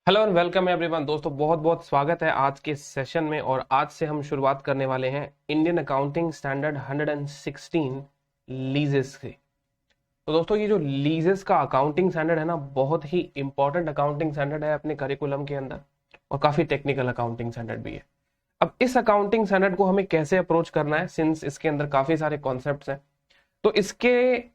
Hello and welcome everyone. दोस्तों बहुत बहुत स्वागत है आज के सेशन में। और आज से हम शुरुआत करने वाले हैं इंडियन अकाउंटिंग स्टैंडर्ड 116 लीजेस से। तो दोस्तों ये जो लीजेस का अकाउंटिंग स्टैंडर्ड है ना, बहुत ही इंपॉर्टेंट अकाउंटिंग स्टैंडर्ड है अपने करिकुलम के अंदर, और काफी टेक्निकल अकाउंटिंग स्टैंडर्ड भी है। अब इस अकाउंटिंग स्टैंडर्ड को हमें कैसे अप्रोच करना है, सिंस इसके अंदर काफी सारे कॉन्सेप्ट्स हैं, तो इसके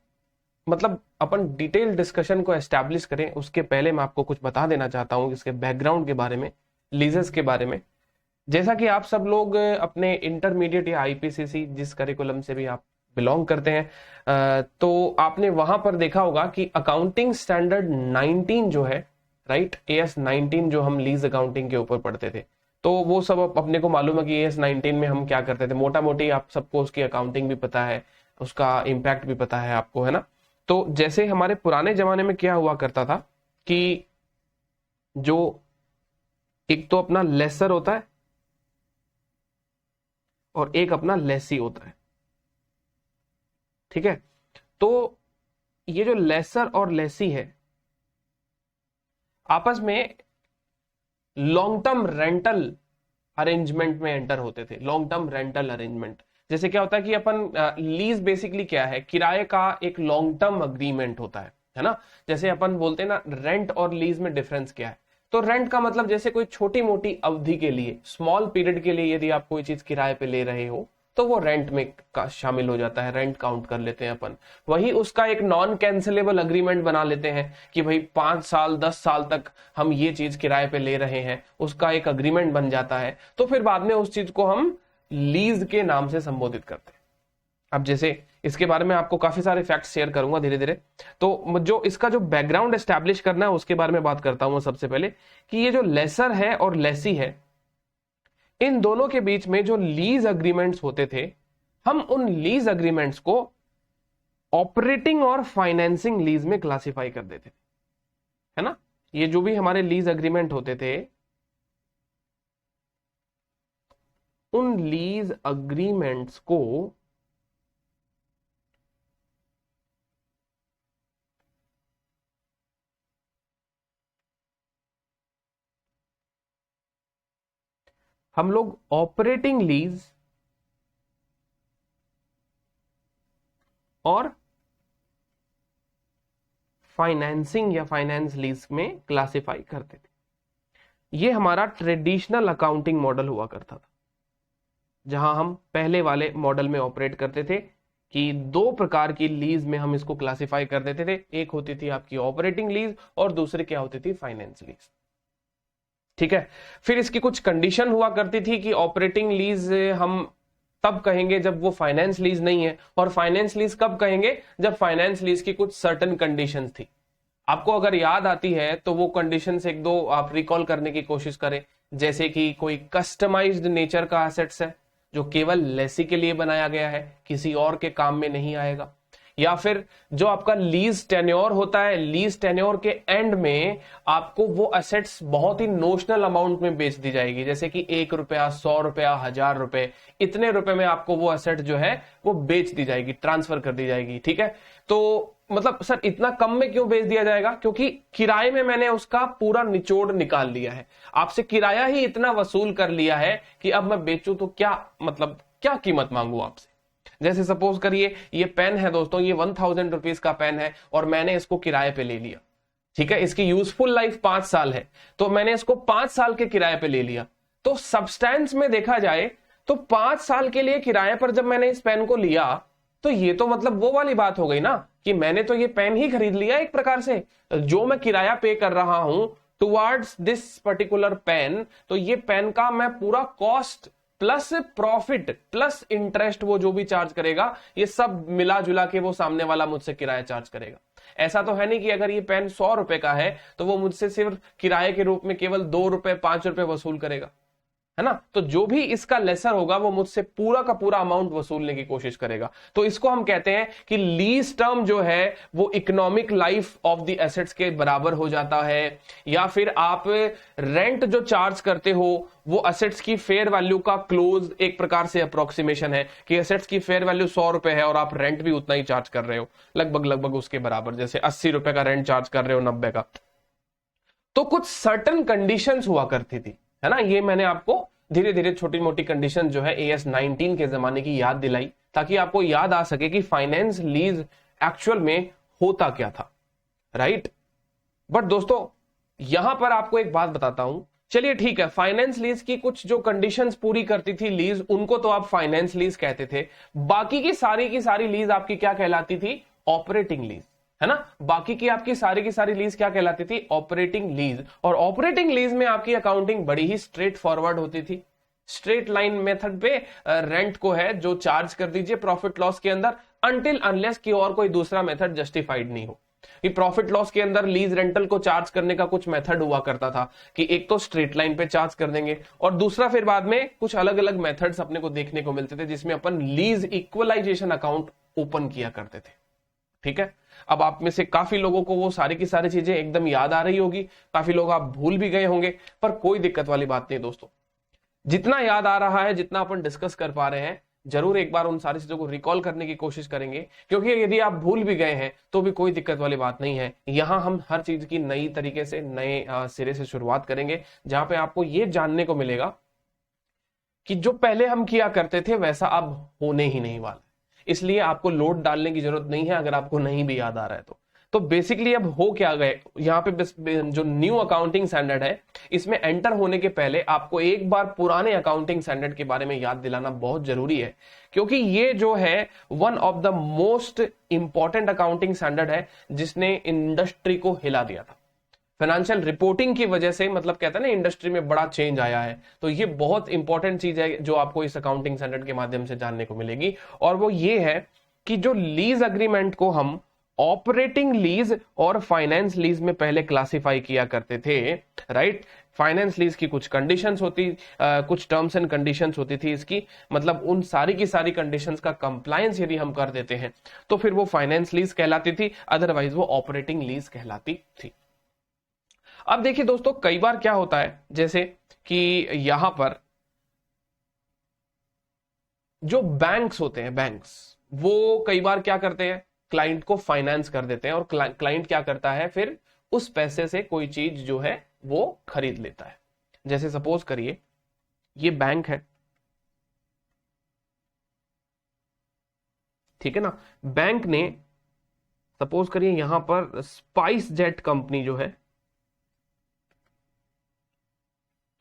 मतलब अपन डिटेल डिस्कशन को एस्टैब्लिश करें उसके पहले मैं आपको कुछ बता देना चाहता हूं इसके बैकग्राउंड के बारे में, लीजेस के बारे में। जैसा कि आप सब लोग अपने इंटरमीडिएट या आईपीसीसी जिस करिकुलम से भी आप बिलोंग करते हैं, तो आपने वहां पर देखा होगा कि अकाउंटिंग स्टैंडर्ड 19 जो है, राइट, एएस 19 जो हम लीज अकाउंटिंग के ऊपर पढ़ते थे, तो वो सब अपने को मालूम है कि एएस 19 में हम क्या करते थे। मोटा मोटी आप सबको उसकी अकाउंटिंग भी पता है, उसका इम्पैक्ट भी पता है आपको, है ना। तो जैसे हमारे पुराने जमाने में क्या हुआ करता था कि जो एक तो अपना लेसर होता है और एक अपना लेसी होता है, ठीक है। तो ये जो लेसर और लेसी है आपस में लॉन्ग टर्म रेंटल अरेंजमेंट में एंटर होते थे। लॉन्ग टर्म रेंटल अरेंजमेंट जैसे क्या होता है कि अपन लीज बेसिकली क्या है, किराए का एक लॉन्ग टर्म अग्रीमेंट होता है ना। जैसे अपन बोलते हैं ना, रेंट और लीज में डिफरेंस क्या है। तो रेंट का मतलब जैसे कोई छोटी मोटी अवधि के लिए, स्मॉल पीरियड के लिए यदि आप कोई चीज किराए पे ले रहे हो तो वो रेंट में शामिल हो जाता है, रेंट काउंट कर लेते हैं अपन। वही उसका एक नॉन कैंसिलेबल अग्रीमेंट बना लेते हैं कि भाई 5 साल 10 साल तक हम ये चीज किराए पे ले रहे हैं, उसका एक अग्रीमेंट बन जाता है। तो फिर बाद में उस चीज को हम लीज के नाम से संबोधित करते हैं। अब जैसे इसके बारे में आपको काफी सारे फैक्ट्स शेयर करूंगा धीरे धीरे। तो जो इसका जो बैकग्राउंड एस्टैब्लिश करना है उसके बारे में बात करता हूं सबसे पहले, कि ये जो लेसर है और लेसी है, इन दोनों के बीच में जो लीज अग्रीमेंट्स होते थे, हम उन लीज अग्रीमेंट्स को ऑपरेटिंग और फाइनेंसिंग लीज में क्लासिफाई कर देते थे, है ना। ये जो भी हमारे लीज अग्रीमेंट होते थे, उन लीज अग्रीमेंट्स को हम लोग ऑपरेटिंग लीज और फाइनेंसिंग या फाइनेंस लीज में क्लासिफाई करते थे। ये हमारा ट्रेडिशनल अकाउंटिंग मॉडल हुआ करता था, जहां हम पहले वाले मॉडल में ऑपरेट करते थे कि दो प्रकार की लीज में हम इसको क्लासिफाई कर देते थे। एक होती थी आपकी ऑपरेटिंग लीज और दूसरी क्या होती थी, फाइनेंस लीज, ठीक है। फिर इसकी कुछ कंडीशन हुआ करती थी कि ऑपरेटिंग लीज हम तब कहेंगे जब वो फाइनेंस लीज नहीं है, और फाइनेंस लीज कब कहेंगे जब फाइनेंस लीज की कुछ सर्टेन कंडीशंस थी। आपको अगर याद आती है तो वो कंडीशंस एक दो आप रिकॉल करने की कोशिश करें। जैसे कि कोई कस्टमाइज्ड नेचर का एसेट्स है जो केवल लेसी के लिए बनाया गया है, किसी और के काम में नहीं आएगा। या फिर जो आपका लीज टेन्योर होता है, लीज टेन्योर के एंड में आपको वो एसेट्स बहुत ही नोशनल अमाउंट में बेच दी जाएगी, जैसे कि 1 रुपया, 100 रुपया, 1000 रुपए, इतने रुपए में आपको वो एसेट जो है वो बेच दी जाएगी, ट्रांसफर कर दी जाएगी, ठीक है। तो मतलब सर इतना कम में क्यों बेच दिया जाएगा, क्योंकि किराए में मैंने उसका पूरा निचोड़ निकाल लिया है, आपसे किराया ही इतना वसूल कर लिया है कि अब मैं बेचूं तो क्या, मतलब क्या कीमत मांगू आपसे। जैसे सपोज करिए ये पेन है दोस्तों, ये 1000 रुपीज का पेन है और मैंने इसको किराए पे ले लिया, ठीक है। इसकी यूजफुल लाइफ 5 साल है, तो मैंने इसको 5 साल के किराए पे ले लिया। तो सब्सटेंस में देखा जाए तो 5 साल के लिए किराए पर जब मैंने इस पेन को लिया, तो ये तो मतलब वो वाली बात हो गई ना कि मैंने तो ये पेन ही खरीद लिया एक प्रकार से। जो मैं किराया पे कर रहा हूं टुवर्ड्स दिस पर्टिकुलर पेन, तो ये पेन का मैं पूरा cost plus profit plus interest, वो जो भी चार्ज करेगा ये सब मिला जुला के वो सामने वाला मुझसे किराया चार्ज करेगा। ऐसा तो है नहीं कि अगर ये पेन 100 रुपए का है तो वो मुझसे सिर्फ किराए के रूप में केवल 2 रुपए 5 रुपए वसूल करेगा, है ना। तो जो भी इसका लेसर होगा वो मुझसे पूरा का पूरा अमाउंट वसूलने की कोशिश करेगा। तो इसको हम कहते हैं कि लीज टर्म जो है वो economic life of the assets के बराबर हो जाता है। या फिर आप रेंट जो चार्ज करते हो वो एसेट्स की फेयर वैल्यू का क्लोज एक प्रकार से अप्रोक्सीमेशन है कि एसेट्स की फेयर वैल्यू 100 रुपए है और आप रेंट भी उतना ही चार्ज कर रहे हो, लगभग लगभग उसके बराबर, जैसे 80 रुपए का रेंट चार्ज कर रहे हो 90 का। तो कुछ सर्टन कंडीशंस हुआ करती थी, है ना। ये मैंने आपको धीरे धीरे छोटी मोटी कंडीशन जो है AS 19 के जमाने की याद दिलाई, ताकि आपको याद आ सके कि फाइनेंस लीज एक्चुअल में होता क्या था, राइट। बट दोस्तों यहां पर आपको एक बात बताता हूं, चलिए ठीक है, फाइनेंस लीज की कुछ जो कंडीशंस पूरी करती थी लीज, उनको तो आप फाइनेंस लीज कहते थे। बाकी की सारी लीज आपकी क्या कहलाती थी? ऑपरेटिंग लीज, है ना। बाकी की सारी लीज क्या कहलाती थी? Operating lease. और ऑपरेटिंग लीज में आपकी अकाउंटिंग बड़ी ही स्ट्रेट फॉरवर्ड होती थी। स्ट्रेट लाइन मेथड पे रेंट को है जो चार्ज कर दीजिए प्रॉफिट लॉस के अंदर, अनटिल अनलेस कि और कोई दूसरा मेथड जस्टिफाइड नहीं हो। कि प्रॉफिट लॉस के अंदर लीज रेंटल को चार्ज करने का कुछ मेथड हुआ करता था कि एक तो स्ट्रेट लाइन पे चार्ज कर देंगे, और दूसरा फिर बाद में कुछ अलग अलग मेथड्स अपने को देखने को मिलते थे जिसमें अपन लीज इक्वलाइजेशन अकाउंट ओपन किया करते थे। ठीक है, अब आप में से काफी लोगों को वो सारी की सारी चीजें एकदम याद आ रही होगी, काफी लोग आप भूल भी गए होंगे, पर कोई दिक्कत वाली बात नहीं दोस्तों। जितना याद आ रहा है, जितना अपन डिस्कस कर पा रहे हैं, जरूर एक बार उन सारी चीजों को रिकॉल करने की कोशिश करेंगे, क्योंकि यदि आप भूल भी गए हैं तो भी कोई दिक्कत वाली बात नहीं है। यहां हम हर चीज की नई तरीके से नए सिरे से शुरुआत करेंगे, जहां पे आपको ये जानने को मिलेगा कि जो पहले हम किया करते थे वैसा अब होने ही नहीं वाला। इसलिए आपको लोड डालने की जरूरत नहीं है अगर आपको नहीं भी याद आ रहा है तो बेसिकली अब हो क्या गए, यहाँ पे जो न्यू अकाउंटिंग स्टैंडर्ड है, इसमें एंटर होने के पहले आपको एक बार पुराने अकाउंटिंग स्टैंडर्ड के बारे में याद दिलाना बहुत जरूरी है, क्योंकि ये जो है one of the most important accounting standard है जिसने इंडस्ट्री को हिला दिया था। फाइनेंशियल रिपोर्टिंग की वजह से, मतलब कहते हैं ना, इंडस्ट्री में बड़ा चेंज आया है। तो ये बहुत इंपॉर्टेंट चीज है जो आपको इस अकाउंटिंग स्टैंडर्ड के माध्यम से जानने को मिलेगी, और वो ये है कि जो लीज अग्रीमेंट को हम ऑपरेटिंग लीज और फाइनेंस लीज में पहले क्लासिफाई किया करते थे, राइट। फाइनेंस लीज की कुछ कंडीशंस होती, कुछ टर्म्स एंड कंडीशंस होती थी इसकी, मतलब उन सारी की सारी कंडीशंस का कंप्लायंस यदि हम कर देते हैं तो फिर वो फाइनेंस लीज कहलाती थी, अदरवाइज वो ऑपरेटिंग लीज कहलाती थी। अब देखिए दोस्तों, कई बार क्या होता है, जैसे कि यहां पर जो बैंक्स होते हैं, बैंक्स वो कई बार क्या करते हैं, क्लाइंट को फाइनेंस कर देते हैं, और क्लाइंट क्या करता है, फिर उस पैसे से कोई चीज जो है वो खरीद लेता है। जैसे सपोज करिए ये बैंक है, ठीक है ना। बैंक ने सपोज करिए यहां पर स्पाइस जेट कंपनी जो है,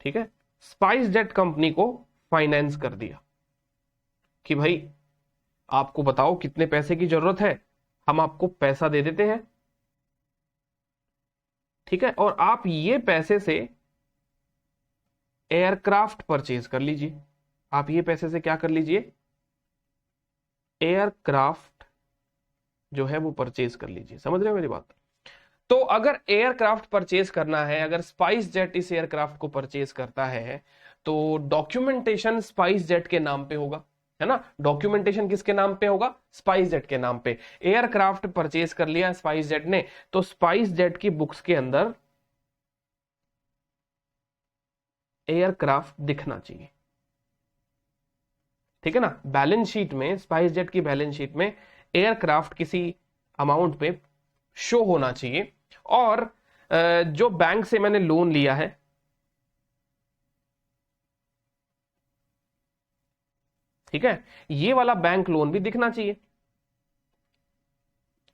ठीक है, स्पाइस जेट कंपनी को फाइनेंस कर दिया कि भाई आपको बताओ कितने पैसे की जरूरत है, हम आपको पैसा दे देते हैं, ठीक है, और आप ये पैसे से एयरक्राफ्ट परचेज कर लीजिए। आप ये पैसे से क्या कर लीजिए, एयरक्राफ्ट जो है वो परचेज कर लीजिए। समझ रहे हो मेरी बात? तो अगर एयरक्राफ्ट परचेज करना है, अगर स्पाइस जेट इस एयरक्राफ्ट को परचेज करता है, तो डॉक्यूमेंटेशन स्पाइस जेट के नाम पे होगा, है ना। डॉक्यूमेंटेशन किसके नाम पे होगा? स्पाइस जेट के नाम पे। एयरक्राफ्ट परचेज कर लिया स्पाइस जेट ने, तो स्पाइस जेट की बुक्स के अंदर एयरक्राफ्ट दिखना चाहिए, ठीक है ना। बैलेंस शीट में, स्पाइस जेट की बैलेंस शीट में एयरक्राफ्ट किसी अमाउंट पे शो होना चाहिए। और जो बैंक से मैंने लोन लिया है, ठीक है, ये वाला बैंक लोन भी दिखना चाहिए।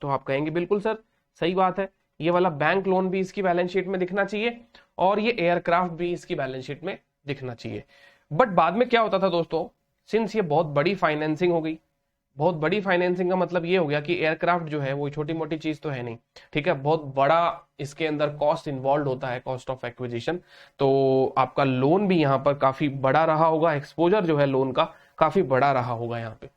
तो आप कहेंगे बिल्कुल सर सही बात है, ये वाला बैंक लोन भी इसकी बैलेंस शीट में दिखना चाहिए और ये एयरक्राफ्ट भी इसकी बैलेंस शीट में दिखना चाहिए। बट बाद में क्या होता था दोस्तों, सिंस ये बहुत बड़ी फाइनेंसिंग हो गई, बहुत बड़ी फाइनेंसिंग का मतलब ये हो गया कि एयरक्राफ्ट जो है वो छोटी मोटी चीज तो है नहीं, ठीक है, बहुत बड़ा इसके अंदर कॉस्ट इन्वॉल्व होता है, कॉस्ट ऑफ एक्विजिशन। तो आपका लोन भी यहाँ पर काफी बड़ा रहा होगा, एक्सपोजर जो है लोन का काफी बड़ा रहा होगा यहाँ पे।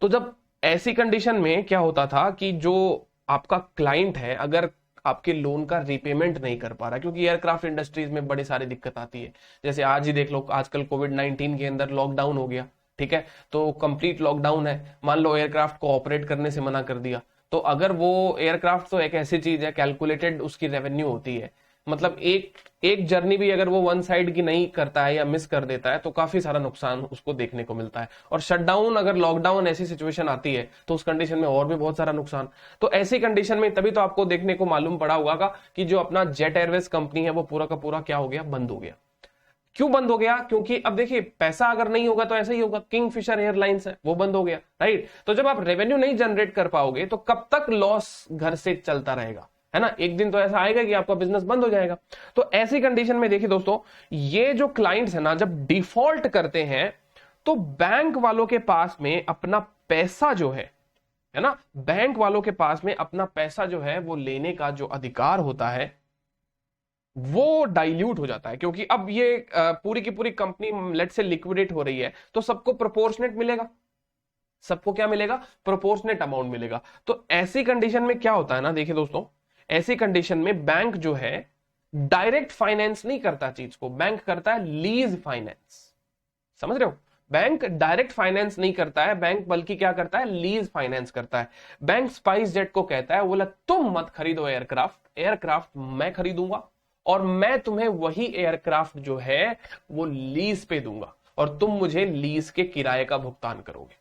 तो जब ऐसी कंडीशन में क्या होता था कि जो आपका क्लाइंट है, अगर आपके लोन का रीपेमेंट नहीं कर पा रहा, क्योंकि एयरक्राफ्ट इंडस्ट्रीज में बड़ी सारी दिक्कत आती है, जैसे आज ही देख लो, आजकल कोविड-19 के अंदर लॉकडाउन हो गया, ठीक है, तो कंप्लीट लॉकडाउन है, मान लो एयरक्राफ्ट को ऑपरेट करने से मना कर दिया, तो अगर वो एयरक्राफ्ट तो एक ऐसी चीज है, कैलकुलेटेड उसकी रेवेन्यू होती है, मतलब एक जर्नी भी अगर वो वन साइड की नहीं करता है या मिस कर देता है तो काफी सारा नुकसान उसको देखने को मिलता है। और शटडाउन, अगर लॉकडाउन ऐसी सिचुएशन आती है तो उस कंडीशन में और भी बहुत सारा नुकसान। तो ऐसी कंडीशन में तभी तो आपको देखने को मालूम पड़ा होगा कि जो अपना जेट एयरवेज कंपनी है वो पूरा का पूरा क्या हो गया, बंद हो गया। क्यों बंद हो गया? क्योंकि अब देखिए, पैसा अगर नहीं होगा तो ऐसा ही होगा। किंगफिशर एयरलाइंस है वो बंद हो गया, राइट। तो जब आप रेवेन्यू नहीं जनरेट कर पाओगे तो कब तक लॉस घर से चलता रहेगा, है ना। एक दिन तो ऐसा आएगा कि आपका बिजनेस बंद हो जाएगा। तो ऐसी कंडीशन में देखिए दोस्तों, ये जो क्लाइंट्स है ना, जब डिफॉल्ट करते हैं तो बैंक वालों के पास में अपना पैसा जो है ना, बैंक वालों के पास में अपना पैसा जो है वो लेने का जो अधिकार होता है वो डाइल्यूट हो जाता है। क्योंकि अब ये पूरी की पूरी कंपनी लेट से लिक्विडेट हो रही है तो सबको प्रोपोर्शनेट मिलेगा। सबको क्या मिलेगा? प्रोपोर्शनेट अमाउंट मिलेगा। तो ऐसी कंडीशन में क्या होता है ना, देखिए दोस्तों, ऐसी कंडीशन में बैंक जो है डायरेक्ट फाइनेंस नहीं करता चीज को, बैंक करता है लीज फाइनेंस। समझ रहे हो? बैंक डायरेक्ट फाइनेंस नहीं करता है, बैंक बल्कि क्या करता है, लीज फाइनेंस करता है। बैंक स्पाइस जेट को कहता है, बोला तुम मत खरीदो एयरक्राफ्ट, एयरक्राफ्ट मैं खरीदूंगा और मैं तुम्हें वही एयरक्राफ्ट जो है वो लीज पे दूंगा और तुम मुझे लीज के किराए का भुगतान करोगे।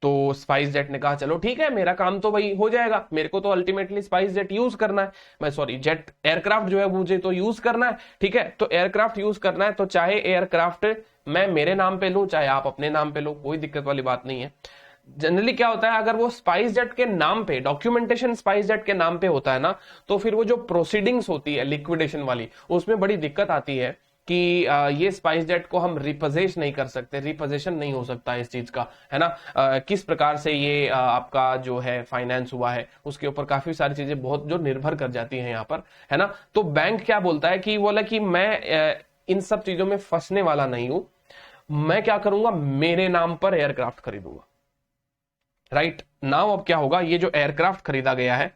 तो स्पाइस जेट ने कहा चलो ठीक है, मेरा काम तो भाई हो जाएगा, मेरे को तो अल्टीमेटली स्पाइस जेट यूज करना है, मैं सॉरी जेट एयरक्राफ्ट जो है मुझे तो यूज करना है, ठीक है। तो एयरक्राफ्ट यूज करना है तो चाहे एयरक्राफ्ट मैं मेरे नाम पे लूं चाहे आप अपने नाम पे लो, कोई दिक्कत वाली बात नहीं है। जनरली क्या होता है, अगर वो स्पाइस जेट के नाम पे, डॉक्यूमेंटेशन स्पाइस जेट के नाम पे होता है ना, तो फिर वो जो प्रोसीडिंग्स होती है लिक्विडेशन वाली, उसमें बड़ी दिक्कत आती है कि ये स्पाइस जेट को हम रिपोजेश नहीं कर सकते, रिपोजेशन नहीं हो सकता इस चीज का, है ना। किस प्रकार से ये आपका जो है फाइनेंस हुआ है उसके ऊपर काफी सारी चीजें बहुत जो निर्भर कर जाती हैं यहाँ पर, है ना। तो बैंक क्या बोलता है कि बोला कि मैं इन सब चीजों में फंसने वाला नहीं हूं, मैं क्या करूंगा, मेरे नाम पर एयरक्राफ्ट खरीदूंगा, राइट। नाउ अब क्या होगा, ये जो एयरक्राफ्ट खरीदा गया है,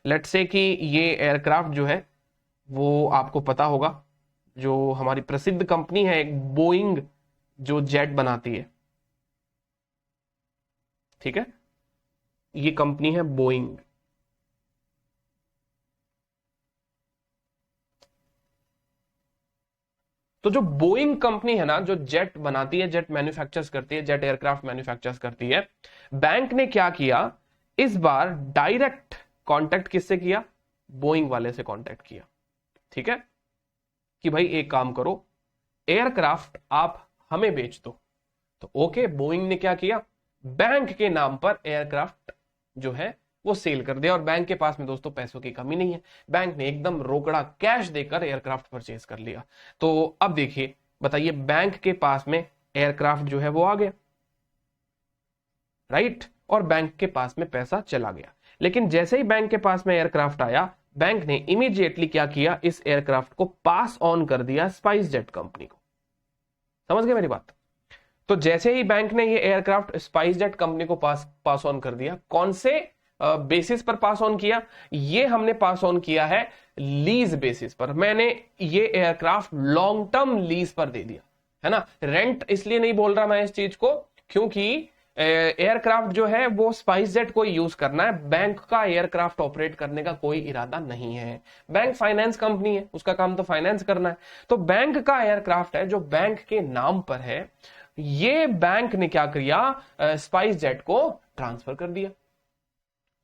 लेट्स से कि ये एयरक्राफ्ट जो है वो आपको पता होगा, जो हमारी प्रसिद्ध कंपनी है एक बोइंग जो जेट बनाती है, ठीक है, ये कंपनी है बोइंग। तो जो बोइंग कंपनी है ना, जो जेट बनाती है, जेट मैन्युफैक्चर्स करती है, जेट एयरक्राफ्ट मैन्युफैक्चर्स करती है, बैंक ने क्या किया, इस बार डायरेक्ट कांटेक्ट किससे किया, बोइंग वाले से कांटेक्ट किया, ठीक है, कि भाई एक काम करो, एयरक्राफ्ट आप हमें बेच दो। तो ओके, बोइंग ने क्या किया, बैंक के नाम पर एयरक्राफ्ट जो है वो सेल कर दिया। और बैंक के पास में दोस्तों पैसों की कमी नहीं है, बैंक ने एकदम रोकड़ा कैश देकर एयरक्राफ्ट परचेज कर लिया। तो अब देखिए, बताइए, बैंक के पास में एयरक्राफ्ट जो है वो आ गया, राइट, और बैंक के पास में पैसा चला गया। लेकिन जैसे ही बैंक के पास में एयरक्राफ्ट आया, बैंक ने इमीडिएटली क्या किया, इस एयरक्राफ्ट को पास ऑन कर दिया स्पाइस जेट कंपनी को। समझ गए मेरी बात? तो जैसे ही बैंक ने ये एयरक्राफ्ट स्पाइस जेट कंपनी को पास ऑन कर दिया, कौन से बेसिस पर पास ऑन किया, ये हमने पास ऑन किया है लीज बेसिस पर। मैंने ये एयरक्राफ्ट लॉन्ग टर्म लीज पर दे दिया, है ना। रेंट इसलिए नहीं बोल रहा मैं इस चीज को, क्योंकि एयरक्राफ्ट जो है वो स्पाइस जेट को यूज करना है, बैंक का एयरक्राफ्ट ऑपरेट करने का कोई इरादा नहीं है। बैंक फाइनेंस कंपनी है, उसका काम तो फाइनेंस करना है। तो बैंक का एयरक्राफ्ट है जो बैंक के नाम पर है, ये बैंक ने क्या किया, स्पाइस जेट को ट्रांसफर कर दिया।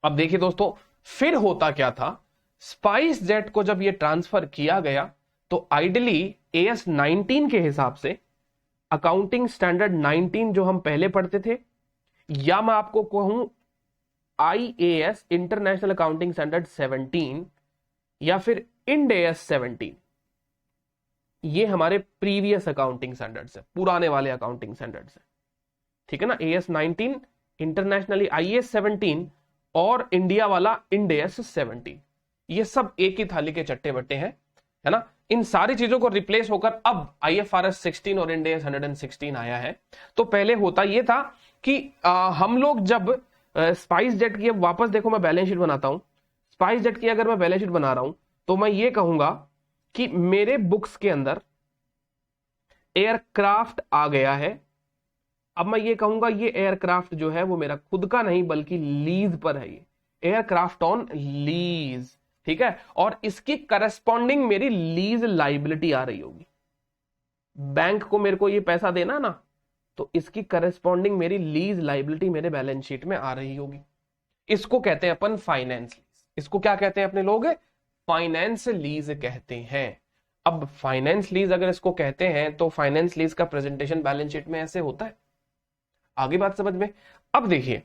अब देखिए दोस्तों, फिर होता क्या था, स्पाइस जेट को जब ये ट्रांसफर किया गया तो आइडली AS 19 के हिसाब से, अकाउंटिंग स्टैंडर्ड 19 जो हम पहले पढ़ते थे, या मैं आपको कहूं IAS इंटरनेशनल अकाउंटिंग स्टैंडर्ड 17 या फिर इंड AS 17, ये हमारे प्रीवियस अकाउंटिंग स्टैंडर्ड्स है, पुराने वाले अकाउंटिंग स्टैंडर्ड्स है, ठीक है ना। AS 19, इंटरनेशनली IAS 17 और इंडिया वाला इंड AS 17, ये सब एक ही थाली के चट्टे बट्टे हैं, है ना। इन सारी चीजों को रिप्लेस होकर अब IFRS 16 और इंड AS 116 आया है। तो पहले होता यह था कि हम लोग जब स्पाइस जेट की, वापस देखो मैं बैलेंस शीट बनाता हूं, स्पाइस जेट की अगर मैं बैलेंस शीट बना रहा हूं तो मैं ये कहूंगा कि मेरे बुक्स के अंदर एयरक्राफ्ट आ गया है। अब मैं ये कहूंगा ये एयरक्राफ्ट जो है वो मेरा खुद का नहीं बल्कि लीज पर है, ये एयरक्राफ्ट ऑन लीज, ठीक है, और इसकी करस्पॉन्डिंग मेरी लीज लाइबिलिटी आ रही होगी। बैंक को मेरे को ये पैसा देना ना, तो इसकी करस्पॉन्डिंग मेरी लीज लाइबिलिटी मेरे बैलेंस शीट में आ रही होगी। इसको कहते हैं अपन फाइनेंस लीज। इसको क्या कहते हैं अपने लोग? फाइनेंस लीज कहते हैं। अब फाइनेंस लीज अगर इसको कहते हैं तो फाइनेंस लीज का प्रेजेंटेशन बैलेंस शीट में ऐसे होता है। आगे बात समझ में? अब देखिए,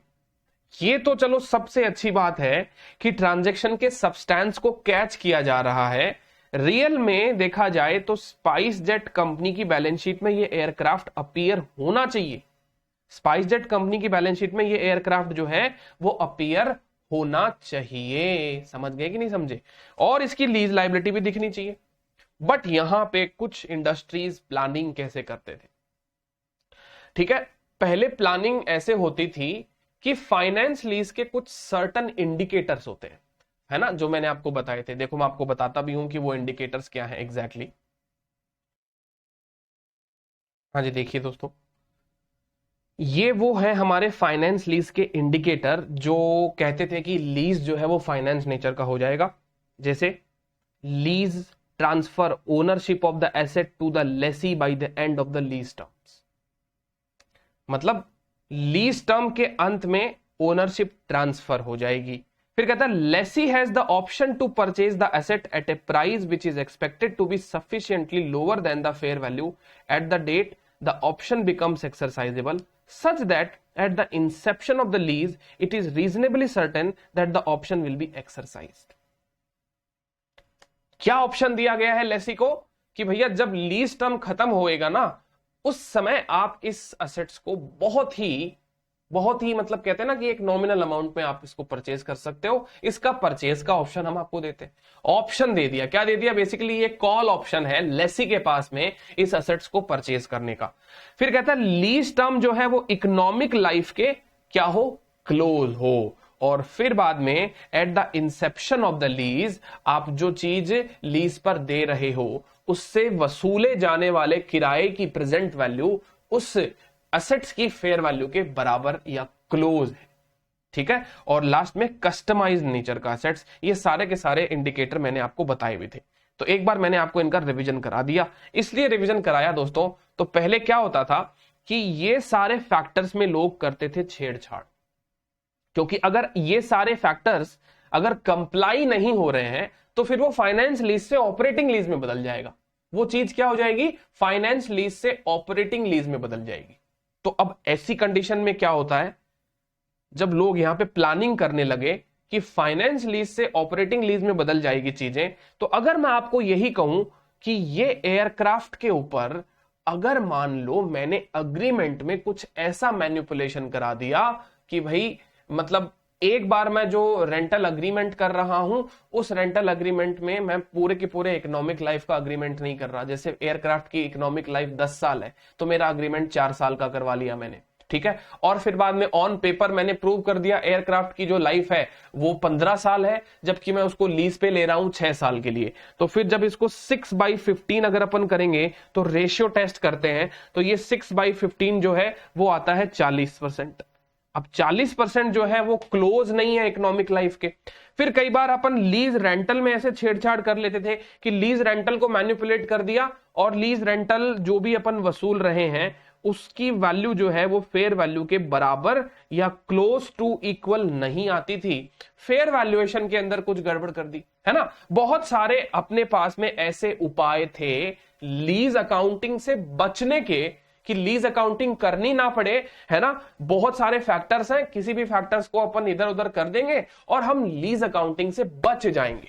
ये तो चलो सबसे अच्छी बात है कि ट्रांजैक्शन के सब्सटेंस को कैच किया जा रहा है। रियल में देखा जाए तो स्पाइस जेट कंपनी की बैलेंस शीट में ये एयरक्राफ्ट अपीयर होना चाहिए। स्पाइस जेट कंपनी की बैलेंस शीट में ये एयरक्राफ्ट जो है वो अपीयर होना चाहिए। समझ गए कि नहीं समझे? और इसकी लीज लाइबिलिटी भी दिखनी चाहिए। बट यहां पे कुछ इंडस्ट्रीज प्लानिंग कैसे करते थे, ठीक है, पहले प्लानिंग ऐसे होती थी कि फाइनेंस लीज के कुछ सर्टन इंडिकेटर्स होते हैं, है ना, जो मैंने आपको बताए थे। देखो मैं आपको बताता भी हूं कि वो इंडिकेटर्स क्या है एग्जैक्टली। हाँ जी, देखिए दोस्तों, ये वो है हमारे फाइनेंस लीज के इंडिकेटर जो कहते थे कि लीज जो है वो फाइनेंस नेचर का हो जाएगा। जैसे lease transfer ownership of the asset to the lessee by the end of the lease terms, मतलब लीज टर्म के अंत में ओनरशिप ट्रांसफर हो जाएगी। फिर कहता है lessee has the option to purchase the asset at a price which is expected to be sufficiently lower than the fair value at the date the option becomes exercisable such that at the inception of the lease it is reasonably certain that the option will be exercised। क्या option दिया गया है लेसी को कि भैया जब lease term खत्म होएगा ना, उस समय आप इस असेट्स को बहुत ही मतलब कहते हैं ना कि एक नॉमिनल अमाउंट में आप इसको परचेज कर सकते हो। इसका परचेज का ऑप्शन हम आपको देते हैं। ऑप्शन दे दिया, क्या दे दिया? बेसिकली ये कॉल ऑप्शन है लेसी के पास में इस असेट्स को परचेज करने का। फिर कहता है लीज टर्म जो है वो इकोनॉमिक लाइफ के क्या हो? क्लोज हो। और फिर बाद में at the Inception of the lease आप जो चीज लीज पर दे रहे हो उससे वसूले जाने वाले किराए की प्रेजेंट वैल्यू उस असेट्स की फेयर वैल्यू के बराबर या क्लोज है, ठीक है। और लास्ट में कस्टमाइज्ड नेचर का असेट्स, ये सारे के सारे इंडिकेटर मैंने आपको बताए हुए थे। तो एक बार मैंने आपको इनका रिवीजन करा दिया। इसलिए रिवीजन कराया दोस्तों, तो पहले क्या होता था कि ये सारे फैक्टर्स में लोग करते थे छेड़छाड़, क्योंकि अगर ये सारे फैक्टर्स अगर कंप्लाई नहीं हो रहे हैं तो फिर वो फाइनेंस लीज से ऑपरेटिंग लीज में बदल जाएगा। वो चीज क्या हो जाएगी? फाइनेंस लीज से ऑपरेटिंग लीज में बदल जाएगी। तो अब ऐसी कंडीशन में क्या होता है, जब लोग यहां पे प्लानिंग करने लगे कि फाइनेंस लीज से ऑपरेटिंग लीज में बदल जाएगी चीजें, तो अगर मैं आपको यही कहूं कि ये एयरक्राफ्ट के ऊपर अगर मान लो मैंने अग्रीमेंट में कुछ ऐसा मैनिपुलेशन करा दिया कि भाई मतलब एक बार मैं जो रेंटल अग्रीमेंट कर रहा हूं उस रेंटल अग्रीमेंट में मैं पूरे के पूरे इकोनॉमिक लाइफ का अग्रीमेंट नहीं कर रहा। जैसे एयरक्राफ्ट की इकोनॉमिक लाइफ 10 साल है तो मेरा अग्रीमेंट 4 साल का करवा लिया मैंने, ठीक है। और फिर बाद में ऑन पेपर मैंने प्रूव कर दिया एयरक्राफ्ट की जो लाइफ है वो 15 साल है, जबकि मैं उसको लीज पे ले रहा हूं 6 साल के लिए। तो फिर जब इसको 6/15 अगर अपन करेंगे तो रेशियो टेस्ट करते हैं तो ये 6/15 जो है वो आता है 40%। अब 40% जो है वो क्लोज नहीं है इकोनॉमिक लाइफ के। फिर कई बार अपन लीज रेंटल में ऐसे छेड़छाड़ कर लेते थे कि लीज रेंटल को मैनिपुलेट कर दिया और लीज रेंटल जो भी अपन वसूल रहे हैं उसकी वैल्यू जो है वो फेयर वैल्यू के बराबर या क्लोज टू इक्वल नहीं आती थी। फेयर वैल्यूएशन के अंदर कुछ गड़बड़ कर दी, है ना। बहुत सारे अपने पास में ऐसे उपाय थे लीज अकाउंटिंग से बचने के कि लीज अकाउंटिंग करनी ना पड़े, है ना। बहुत सारे फैक्टर्स हैं, किसी भी फैक्टर्स को अपन इधर उधर कर देंगे और हम लीज अकाउंटिंग से बच जाएंगे।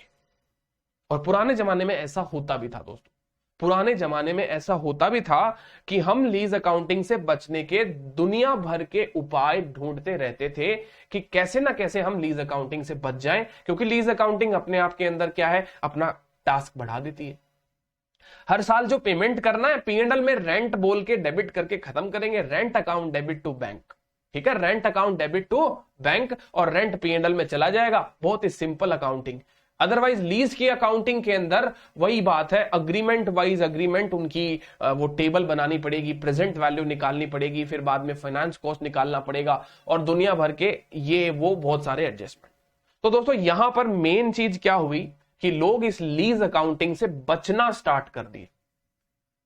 और पुराने जमाने में ऐसा होता भी था दोस्तों, पुराने जमाने में ऐसा होता भी था कि हम लीज अकाउंटिंग से बचने के दुनिया भर के उपाय ढूंढते रहते थे कि कैसे ना कैसे हम लीज अकाउंटिंग से बच जाएं, क्योंकि लीज अकाउंटिंग अपने आप के अंदर क्या है, अपना टास्क बढ़ा देती है। हर साल जो पेमेंट करना है P&L में रेंट बोल के डेबिट करके खत्म करेंगे, rent account debit to bank, ठीक है। Rent account debit to bank और रेंट P&L में चला जाएगा। बहुत ही सिंपल अकाउंटिंग। अदरवाइज लीज की अकाउंटिंग के अंदर वही बात है, अग्रीमेंट वाइज अग्रीमेंट उनकी वो टेबल बनानी पड़ेगी, प्रेजेंट वैल्यू निकालनी पड़ेगी, फिर बाद में फाइनेंस कॉस्ट निकालना पड़ेगा और दुनिया भर के ये वो बहुत सारे एडजस्टमेंट। तो दोस्तों यहां पर मेन चीज क्या हुई कि लोग इस लीज अकाउंटिंग से बचना स्टार्ट कर दिए।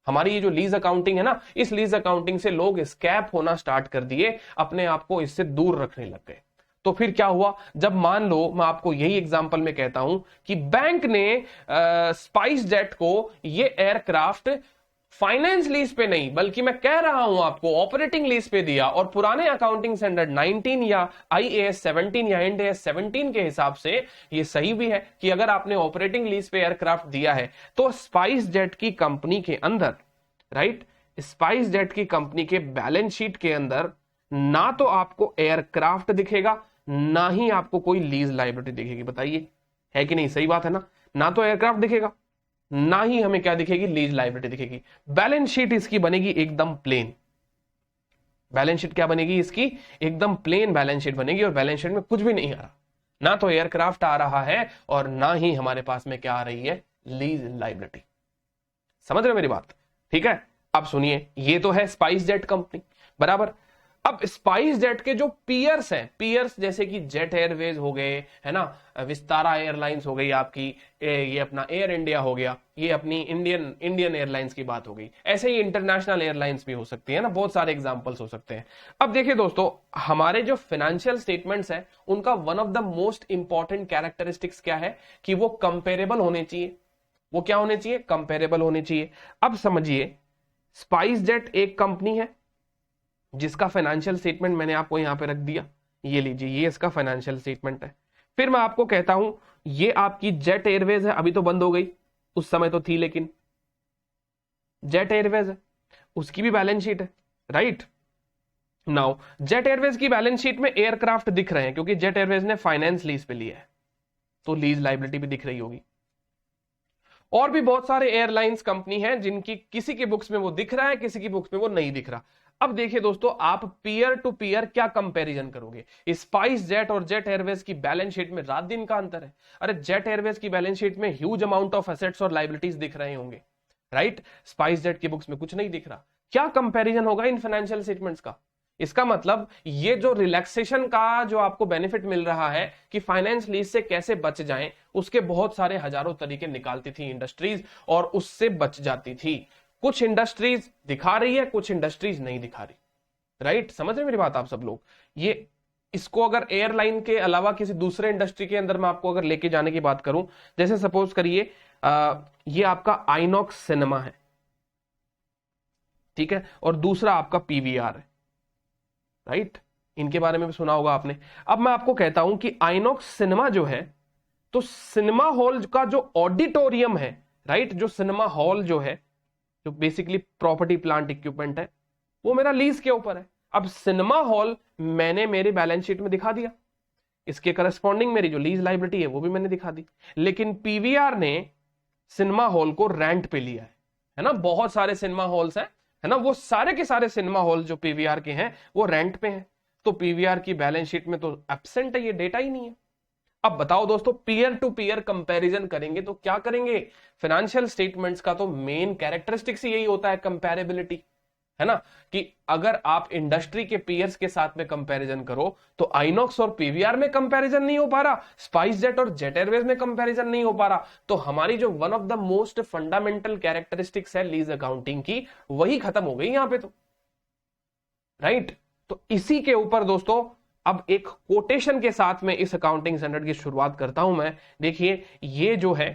हमारी ये जो लीज अकाउंटिंग है ना, इस लीज अकाउंटिंग से लोग स्कैप होना स्टार्ट कर दिए, अपने आप को इससे दूर रखने लग गए। तो फिर क्या हुआ, जब मान लो मैं आपको यही एग्जांपल में कहता हूं कि बैंक ने स्पाइस जेट को ये एयरक्राफ्ट फाइनेंस लीज पे नहीं, बल्कि मैं कह रहा हूं आपको ऑपरेटिंग लीज पे दिया, और पुराने अकाउंटिंग स्टैंडर्ड 19 या IAS 17 या इंड AS 17 के हिसाब से ये सही भी है कि अगर आपने ऑपरेटिंग लीज पे एयरक्राफ्ट दिया है तो स्पाइस जेट की कंपनी के अंदर, राइट, स्पाइस जेट की कंपनी के बैलेंस शीट के अंदर ना तो आपको एयरक्राफ्ट दिखेगा, ना ही आपको कोई लीज लायबिलिटी दिखेगी। बताइए है कि नहीं, सही बात है ना तो एयरक्राफ्ट दिखेगा, ना ही हमें क्या दिखेगी, लीज लायबिलिटी दिखेगी। बैलेंस शीट इसकी बनेगी एकदम प्लेन। बैलेंस शीट क्या बनेगी इसकी, एकदम प्लेन बैलेंस शीट बनेगी, और बैलेंस शीट में कुछ भी नहीं आ रहा, ना तो एयरक्राफ्ट आ रहा है और ना ही हमारे पास में क्या आ रही है, लीज लायबिलिटी। समझ रहे हो मेरी बात? ठीक है, अब सुनिए, ये तो है स्पाइस जेट कंपनी, बराबर। अब स्पाइस जेट के जो पियर्स हैं, पियर्स जैसे कि जेट एयरवेज हो गए, है ना, विस्तारा एयरलाइंस हो गई आपकी, ये अपना एयर इंडिया हो गया, ये अपनी इंडियन एयरलाइंस की बात हो गई, ऐसे ही इंटरनेशनल एयरलाइंस भी हो सकती है ना, बहुत सारे एग्जांपल्स हो सकते हैं। अब देखिए दोस्तों, हमारे जो फाइनेंशियल स्टेटमेंट्स हैं उनका one of the most important characteristics क्या है कि वो कंपेरेबल होने चाहिए। वो क्या होने चाहिए, कंपेरेबल होने चाहिए। अब समझिए, स्पाइस जेट एक कंपनी है जिसका फाइनेंशियल स्टेटमेंट मैंने आपको यहां पे रख दिया, ये लीजिए, ये इसका फाइनेंशियल स्टेटमेंट है। फिर मैं आपको कहता हूं ये आपकी जेट एयरवेज है, अभी तो बंद हो गई, उस समय तो थी, लेकिन जेट एयरवेज है, उसकी भी बैलेंस शीट है, राइट। नाउ जेट एयरवेज की बैलेंस शीट में एयरक्राफ्ट दिख रहे हैं क्योंकि जेट एयरवेज ने फाइनेंस लीज पे लिया है, तो लीज लायबिलिटी भी दिख रही होगी। और भी बहुत सारे एयरलाइंस कंपनी हैं जिनकी किसी की बुक्स में वो दिख रहा है, किसी की बुक्स में वो नहीं दिख रहा। अब देखिए दोस्तों, आप पीयर टू पीयर क्या कंपैरिजन करोगे, स्पाइस जेट और जेट एयरवेज की बैलेंस शीट में रात दिन का अंतर है। अरे जेट एयरवेज की बैलेंस शीट में ह्यूज अमाउंट ऑफ एसेट्स और लायबिलिटीज दिख रहे होंगे, राइट, स्पाइस जेट की बुक्स में कुछ नहीं दिख रहा। क्या कंपैरिजन होगा इन फाइनेंशियल स्टेटमेंट्स का? इसका मतलब ये जो रिलैक्सेशन का जो आपको बेनिफिट मिल रहा है कि फाइनेंस लीज से कैसे बच जाएं, उसके बहुत सारे हजारों तरीके निकालती थी इंडस्ट्रीज और उससे बच जाती थी। कुछ इंडस्ट्रीज दिखा रही है, कुछ इंडस्ट्रीज नहीं दिखा रही, राइट। समझ रहे मेरी बात आप सब लोग? ये इसको अगर एयरलाइन के अलावा किसी दूसरे इंडस्ट्री के अंदर मैं आपको अगर लेके जाने की बात करूं, जैसे सपोज करिए ये आपका आइनॉक्स सिनेमा है, ठीक है, और दूसरा आपका PVR है, राइट, इनके बारे में भी सुना होगा आपने। अब मैं आपको कहता हूं कि आइनॉक्स सिनेमा जो है, तो सिनेमा हॉल का जो ऑडिटोरियम है, राइट, जो सिनेमा हॉल जो है, जो बेसिकली प्रॉपर्टी प्लांट इक्विपमेंट है, वो मेरा लीज के ऊपर है। अब सिनेमा हॉल मैंने मेरे बैलेंस शीट में दिखा दिया, इसके करस्पॉन्डिंग मेरी जो लीज लायबिलिटी है वो भी मैंने दिखा दी। लेकिन PVR ने सिनेमा हॉल को रेंट पे लिया है ना, बहुत सारे सिनेमा हॉल्स हैं, है ना, वो सारे के सारे सिनेमा हॉल जो PVR के हैं वो रेंट पे हैं, तो PVR की बैलेंस शीट में तो एब्सेंट है, ये डेटा ही नहीं है। अब बताओ दोस्तों, पीयर टू पीयर कंपैरिजन करेंगे तो क्या करेंगे? फाइनेंशियल स्टेटमेंट्स का तो मेन कैरेक्टरिस्टिक्स यही होता है, कंपैरेबिलिटी, है ना, कि अगर आप इंडस्ट्री के पीयर्स के साथ में कंपैरिजन करो तो आइनॉक्स और PVR में कंपैरिजन नहीं हो पा रहा, स्पाइस जेट और जेट एयरवेज में कंपैरिजन नहीं हो पा रहा, तो हमारी जो one of the most fundamental characteristics है लीज अकाउंटिंग की, वही खत्म हो गई यहां पे तो, राइट। तो इसी के ऊपर दोस्तों अब एक कोटेशन के साथ में इस अकाउंटिंग स्टैंडर्ड की शुरुआत करता हूं मैं। देखिए, ये जो है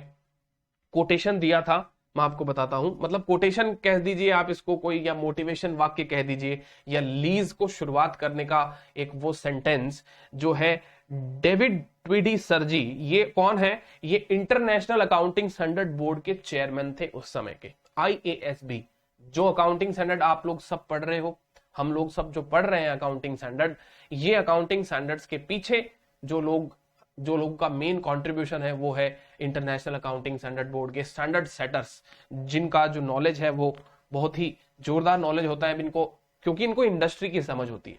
कोटेशन दिया था, मैं आपको बताता हूं, मतलब कोटेशन कह दीजिए आप इसको कोई, या मोटिवेशन वाक्य कह दीजिए, या लीज को शुरुआत करने का एक वो सेंटेंस जो है, डेविड ट्विडी सर जी, ये कौन है? ये इंटरनेशनल अकाउंटिंग स्टैंडर्ड बोर्ड के चेयरमैन थे उस समय के, IASB। जो अकाउंटिंग स्टैंडर्ड आप लोग सब पढ़ रहे हो, हम लोग सब जो पढ़ रहे हैं अकाउंटिंग स्टैंडर्ड, ये अकाउंटिंग स्टैंडर्ड्स के पीछे जो लोगों का मेन कंट्रीब्यूशन है वो है इंटरनेशनल अकाउंटिंग स्टैंडर्ड बोर्ड के स्टैंडर्ड सेटर्स, जिनका जो नॉलेज है वो बहुत ही जोरदार नॉलेज होता है इनको, क्योंकि इनको इंडस्ट्री की समझ होती है।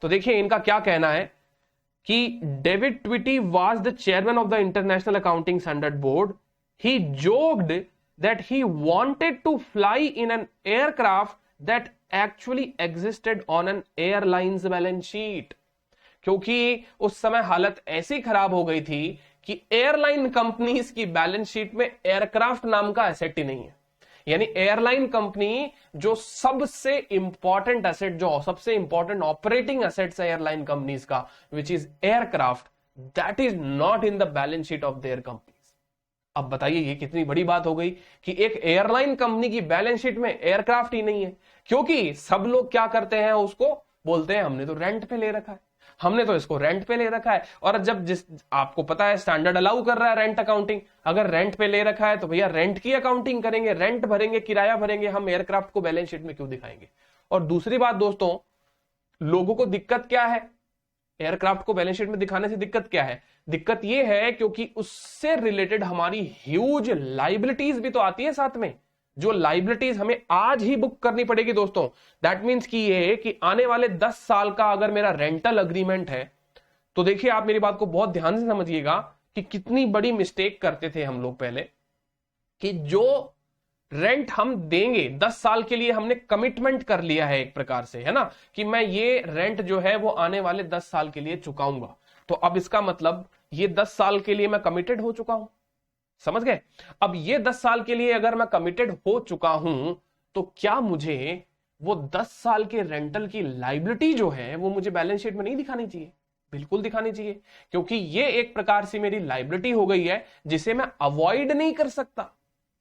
तो देखिए इनका क्या कहना है कि David Tweedie was the chairman of the International Accounting Standard Board, he joked that he wanted to fly in an aircraft that actually existed on an airline's balance sheet। क्योंकि उस समय हालत ऐसी खराब हो गई थी कि एयरलाइन कंपनीज की बैलेंस शीट में एयरक्राफ्ट नाम का एसेट ही नहीं है। यानी एयरलाइन कंपनी जो सबसे इंपॉर्टेंट एसेट, जो सबसे इंपॉर्टेंट ऑपरेटिंग एसेट्स है एयरलाइन कंपनीज का, which is aircraft, that is not in the balance sheet of their companies. अब बताइए ये कितनी बड़ी बात हो गई कि एक एयरलाइन कंपनी की बैलेंस शीट में एयरक्राफ्ट ही नहीं है, क्योंकि सब लोग क्या करते हैं, उसको बोलते हैं हमने तो रेंट पे ले रखा है, हमने तो इसको रेंट पे ले रखा है। और जब जिस आपको पता है स्टैंडर्ड अलाउ कर रहा है रेंट अकाउंटिंग, अगर रेंट पे ले रखा है तो भैया रेंट की अकाउंटिंग करेंगे, रेंट भरेंगे, किराया भरेंगे, हम एयरक्राफ्ट को बैलेंस शीट में क्यों दिखाएंगे। और दूसरी बात दोस्तों, लोगों को दिक्कत क्या है, एयरक्राफ्ट को बैलेंस शीट में दिखाने से दिक्कत क्या है, दिक्कत यह है क्योंकि उससे रिलेटेड हमारी ह्यूज लाइबिलिटीज भी तो आती है साथ में, जो लाइबिलिटीज हमें आज ही बुक करनी पड़ेगी दोस्तों। दैट मींस कि ये कि आने वाले 10 साल का अगर मेरा रेंटल अग्रीमेंट है, तो देखिए आप मेरी बात को बहुत ध्यान से समझिएगा कि कितनी बड़ी मिस्टेक करते थे हम लोग पहले, कि जो रेंट हम देंगे 10 साल के लिए, हमने कमिटमेंट कर लिया है एक प्रकार से, है ना, कि मैं ये रेंट जो है वो आने वाले 10 साल के लिए चुकाऊंगा। तो अब इसका मतलब ये 10 साल के लिए मैं कमिटेड हो चुका हूं, समझ गए। अब ये 10 साल के लिए अगर मैं कमिटेड हो चुका हूं, तो क्या मुझे वो 10 साल के रेंटल की लाइबिलिटी जो है वो मुझे बैलेंस शीट में नहीं दिखानी चाहिए? बिल्कुल दिखानी चाहिए, क्योंकि ये एक प्रकार से मेरी लाइबिलिटी हो गई है जिसे मैं अवॉइड नहीं कर सकता।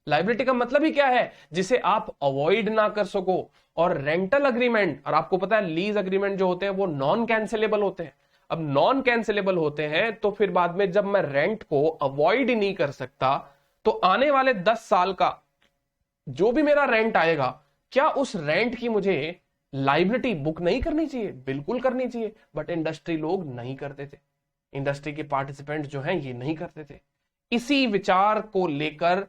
लाइबिलिटी का मतलब ही क्या है, जिसे आप अवॉइड ना कर सको। और रेंटल अग्रीमेंट, और आपको पता है लीज अग्रीमेंट जो होते हैं वो नॉन कैंसिलेबल होते हैं। अब नॉन कैंसिलेबल होते हैं तो फिर बाद में जब मैं रेंट को अवॉइड नहीं कर सकता, तो आने वाले 10 साल का जो भी मेरा रेंट आएगा, क्या उस रेंट की मुझे लाइबिलिटी बुक नहीं करनी चाहिए? बिल्कुल करनी चाहिए। बट इंडस्ट्री लोग नहीं करते थे, इंडस्ट्री के पार्टिसिपेंट जो हैं ये नहीं करते थे। इसी विचार को लेकर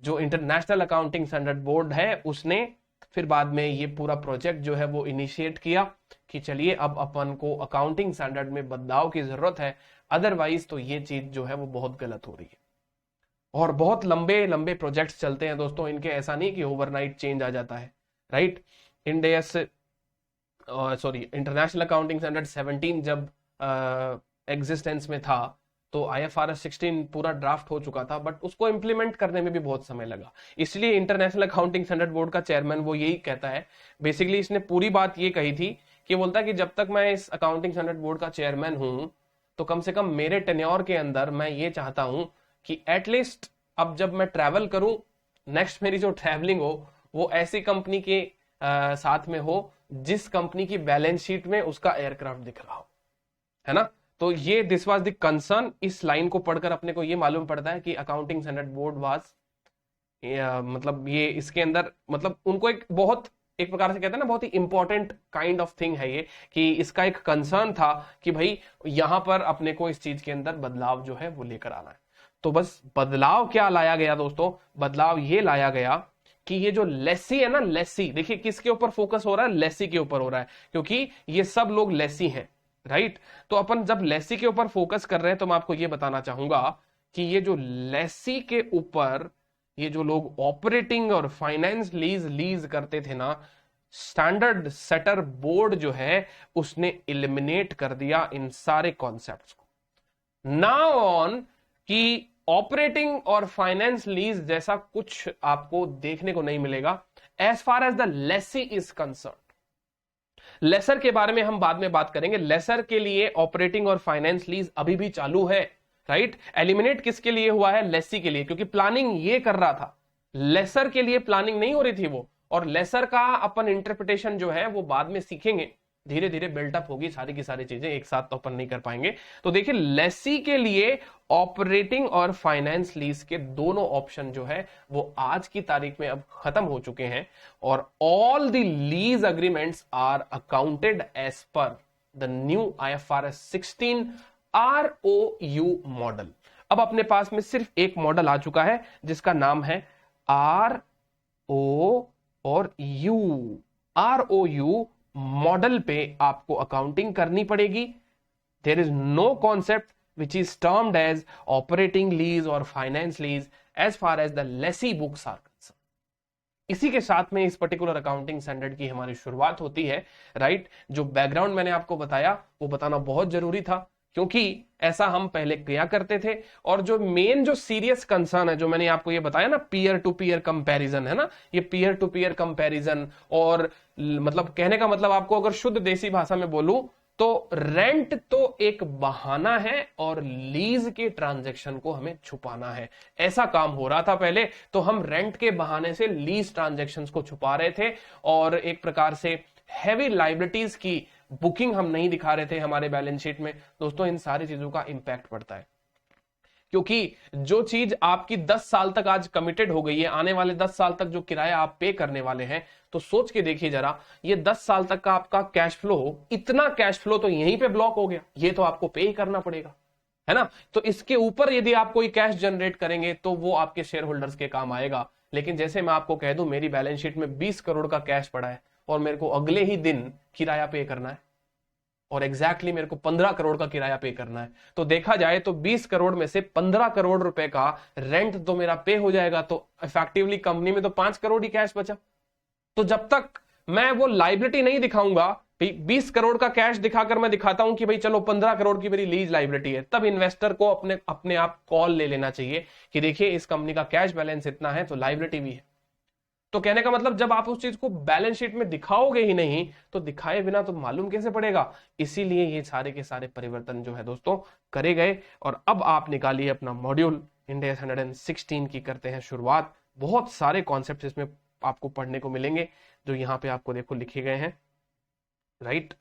जो इंटरनेशनल अकाउंटिंग स्टैंडर्ड बोर्ड है उसने फिर बाद में ये पूरा प्रोजेक्ट जो है वो इनिशिएट किया कि चलिए अब अपन को अकाउंटिंग स्टैंडर्ड में बदलाव की जरूरत है, अदरवाइज तो ये चीज जो है वो बहुत गलत हो रही है। और बहुत लंबे लंबे प्रोजेक्ट्स चलते हैं दोस्तों इनके, ऐसा नहीं कि ओवरनाइट चेंज आ जाता है, राइट। इंटरनेशनल अकाउंटिंग स्टैंडर्ड 17 जब एग्जिस्टेंस में था तो IFRS 16 पूरा ड्राफ्ट हो चुका था, बट उसको इंप्लीमेंट करने में भी बहुत समय लगा। इसलिए इंटरनेशनल अकाउंटिंग स्टैंडर्ड बोर्ड का चेयरमैन वो यही कहता है, बेसिकली इसने पूरी बात ये कही थी कि बोलता है कि जब तक मैं इस अकाउंटिंग स्टैंडर्ड बोर्ड का चेयरमैन हूं, तो कम से कम मेरे टेन्योर के अंदर मैं ये चाहता हूं कि एटलीस्ट अब जब मैं ट्रैवल करूं, नेक्स्ट मेरी जो ट्रैवलिंग हो वो ऐसी कंपनी के साथ में हो जिस कंपनी की बैलेंस शीट में उसका एयरक्राफ्ट दिख रहा हो, है ना। तो ये दिस वाज द कंसर्न। इस लाइन को पढ़कर अपने को ये मालूम पड़ता है कि अकाउंटिंग स्टैंडर्ड बोर्ड वाज मतलब ये इसके अंदर मतलब उनको एक प्रकार से कहते हैं ना, बहुत ही इंपॉर्टेंट काइंड ऑफ थिंग है ये, कि इसका एक कंसर्न था कि भाई यहां पर अपने को इस चीज के अंदर बदलाव जो है वो लेकर आना है। तो बस बदलाव क्या लाया गया दोस्तों, बदलाव ये लाया गया कि ये जो लेसी है ना, लेसी, देखिए किसके ऊपर फोकस हो रहा है, लेसी के ऊपर हो रहा है, क्योंकि ये सब लोग लेसी हैं, राइट। तो अपन जब लेसी के ऊपर फोकस कर रहे हैं तो मैं आपको ये बताना चाहूंगा कि ये जो लेसी के ऊपर ये जो लोग ऑपरेटिंग और फाइनेंस लीज करते थे ना, स्टैंडर्ड सेटर बोर्ड जो है उसने एलिमिनेट कर दिया इन सारे कॉन्सेप्ट्स को। नाउ ऑन कि ऑपरेटिंग और फाइनेंस लीज जैसा कुछ आपको देखने को नहीं मिलेगा as far as the lessee is concern. Lessor के बारे में हम बाद में बात करेंगे। लेसर के लिए ऑपरेटिंग और फाइनेंस लीज अभी भी चालू है, राइट। एलिमिनेट किसके लिए हुआ है, लेसी के लिए, क्योंकि प्लानिंग ये कर रहा था, लेसर के लिए प्लानिंग नहीं हो रही थी वो। और लेसर का अपन इंटरप्रिटेशन जो है वो बाद में सीखेंगे, धीरे धीरे बिल्टअप होगी सारी की सारी चीजें, एक साथ तो अपन नहीं कर पाएंगे। तो देखिए लेसी के लिए ऑपरेटिंग और फाइनेंस लीज के दोनों ऑप्शन जो है वो आज की तारीख में अब खत्म हो चुके हैं, और all the lease agreements are accounted as per the new IFRS 16 ROU model. अब अपने पास में सिर्फ एक मॉडल आ चुका है जिसका नाम है RO और U। ROU मॉडल पे आपको अकाउंटिंग करनी पड़ेगी। There is no concept which is termed as operating lease और finance lease as far as the lessee books are concern. इसी के साथ में इस पर्टिकुलर अकाउंटिंग स्टैंडर्ड की हमारी शुरुआत होती है, राइट। जो बैकग्राउंड मैंने आपको बताया वो बताना बहुत जरूरी था, क्योंकि ऐसा हम पहले किया करते थे। और जो मेन जो सीरियस कंसर्न है, जो मैंने आपको ये बताया ना, पीयर टू पीयर कंपैरिजन है ना, ये पीयर टू पीयर कंपैरिजन, और मतलब कहने का मतलब आपको अगर शुद्ध देसी भाषा में बोलूं तो रेंट तो एक बहाना है और लीज के ट्रांजैक्शन को हमें छुपाना है। ऐसा काम हो रहा था पहले, तो हम रेंट के बहाने से लीज ट्रांजैक्शंस को छुपा रहे थे और एक प्रकार से हैवी लायबिलिटीज की बुकिंग हम नहीं दिखा रहे थे हमारे बैलेंस शीट में। दोस्तों इन सारी चीजों का इंपैक्ट पड़ता है, क्योंकि जो चीज आपकी 10 साल तक आज कमिटेड हो गई है, आने वाले 10 साल तक जो किराया आप पे करने वाले हैं, तो सोच के देखिए जरा, ये 10 साल तक का आपका कैश फ्लो, इतना कैश फ्लो तो यहीं पे ब्लॉक हो गया, ये तो आपको पे ही करना पड़ेगा, है ना। तो इसके ऊपर यदि आप कोई कैश जनरेट करेंगे तो वो आपके शेयर होल्डर्स के काम आएगा। लेकिन जैसे मैं आपको कह दूं, मेरी बैलेंस शीट में 20 करोड़ का कैश पड़ा है और मेरे को अगले ही दिन किराया पे करना है, और एग्जैक्टली मेरे को 15 करोड़ का किराया पे करना है, तो देखा जाए तो 20 करोड़ में से 15 करोड़ रुपए का रेंट तो मेरा पे हो जाएगा, तो इफेक्टिवली कंपनी में तो 5 करोड़ ही कैश बचा। तो जब तक मैं वो लाइबिलिटी नहीं दिखाऊंगा, 20 करोड़ का कैश दिखाकर मैं दिखाता हूं कि भाई चलो 15 करोड़ की मेरी लीज लाइबिलिटी है, तब इन्वेस्टर को अपने आप कॉल ले लेना चाहिए कि देखिए इस कंपनी का कैश बैलेंस इतना है तो लाइबिलिटी भी है। तो कहने का मतलब जब आप उस चीज को बैलेंस शीट में दिखाओगे ही नहीं, तो दिखाए बिना तो मालूम कैसे पड़ेगा। इसीलिए ये सारे के सारे परिवर्तन जो है दोस्तों करे गए। और अब आप निकालिए अपना मॉड्यूल इंड AS 116 की, करते हैं शुरुआत। बहुत सारे कॉन्सेप्ट इसमें आपको पढ़ने को मिलेंगे जो यहाँ पे आपको देखो लिखे गए हैं, राइट।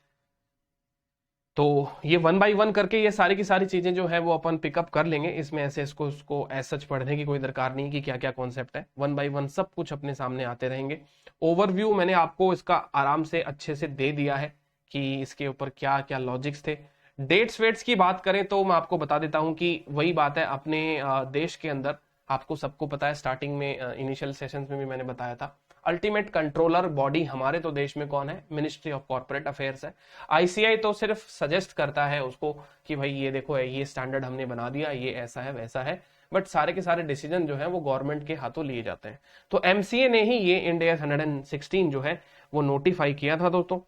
तो ये 1 बाय 1 करके ये सारी की सारी चीजें जो है वो अपन पिकअप कर लेंगे। इसमें ऐसे इसको एज सच पढ़ने की कोई दरकार नहीं कि क्या क्या कॉन्सेप्ट है। 1 बाय 1 सब कुछ अपने सामने आते रहेंगे। ओवरव्यू मैंने आपको इसका आराम से अच्छे से दे दिया है कि इसके ऊपर क्या क्या लॉजिक्स थे। डेट्स वेट्स की बात करें तो मैं आपको बता देता हूं कि वही बात है, अपने देश के अंदर आपको सबको पता है, स्टार्टिंग में इनिशियल सेशंस में भी मैंने बताया था, अल्टीमेट कंट्रोलर बॉडी हमारे तो देश में कौन है, मिनिस्ट्री ऑफ कॉर्पोरेट अफेयर्स है। आईसीआई तो सिर्फ सजेस्ट करता है उसको कि भाई ये देखो ये स्टैंडर्ड हमने बना दिया, ये ऐसा है वैसा है, बट सारे के सारे डिसीजन जो है वो गवर्नमेंट के हाथों लिए जाते हैं। तो एमसीए ने ही ये इंड AS 116 जो है वो नोटिफाई किया था दोस्तों,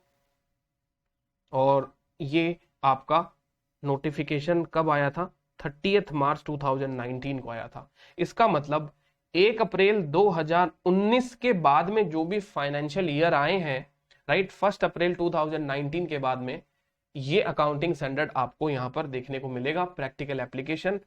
और ये आपका नोटिफिकेशन कब आया था, 30 मार्च 2019 को आया था। इसका मतलब 1 अप्रैल 2019 के बाद में जो भी फाइनेंशियल ईयर आए हैं, राइट, 1 अप्रैल 2019 के बाद में ये अकाउंटिंग स्टैंडर्ड आपको यहां पर देखने को मिलेगा, practical application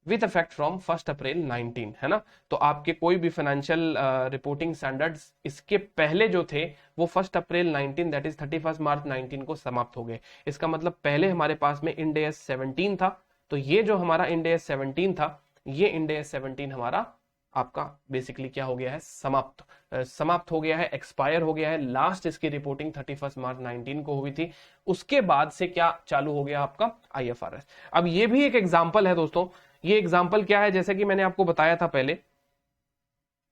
with effect from 1 अप्रैल 19, है ना। तो आपके कोई भी फाइनेंशियल रिपोर्टिंग स्टैंडर्ड्स इसके पहले जो थे वो 1 अप्रैल 19 दैट इज 31 मार्च 19 को समाप्त हो गए। इसका मतलब पहले हमारे पास में इंड AS 17 था, तो ये जो हमारा इंड AS 17 था, ये इंड AS 17 हमारा आपका बेसिकली क्या हो गया है, समाप्त हो गया है, एक्सपायर हो गया है। लास्ट इसकी रिपोर्टिंग 31 मार्च 19 को हुई थी। उसके बाद से क्या चालू हो गया आपका IFRS। अब ये भी एक एग्जांपल है दोस्तों। ये एग्जांपल क्या है, जैसे कि मैंने आपको बताया था पहले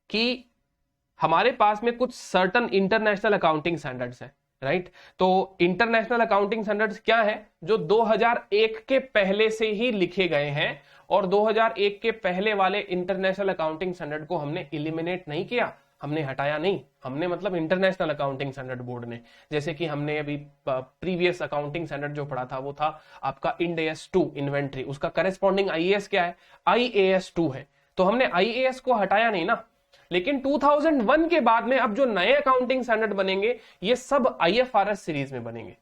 कि हमारे पास में कुछ सर्टन इंटरनेशनल अकाउंटिंग स्टैंडर्ड्स हैं, राइट। तो इंटरनेशनल अकाउंटिंग स्टैंडर्ड्स क्या है, जो 2001 के पहले से ही लिखे गए हैं, और 2001 के पहले वाले इंटरनेशनल अकाउंटिंग स्टैंडर्ड को हमने इलिमिनेट नहीं किया, हमने हटाया नहीं, हमने मतलब इंटरनेशनल अकाउंटिंग स्टैंडर्ड बोर्ड ने, जैसे कि हमने अभी प्रीवियस अकाउंटिंग स्टैंडर्ड जो पढ़ा था वो था आपका इंड AS 2 इन्वेंट्री, उसका करेस्पॉन्डिंग IAS क्या है, IAS 2 है। तो हमने IAS को हटाया नहीं ना, लेकिन 2001 के बाद में अब जो नए अकाउंटिंग स्टैंडर्ड बनेंगे ये सब IFRS सीरीज में बनेंगे।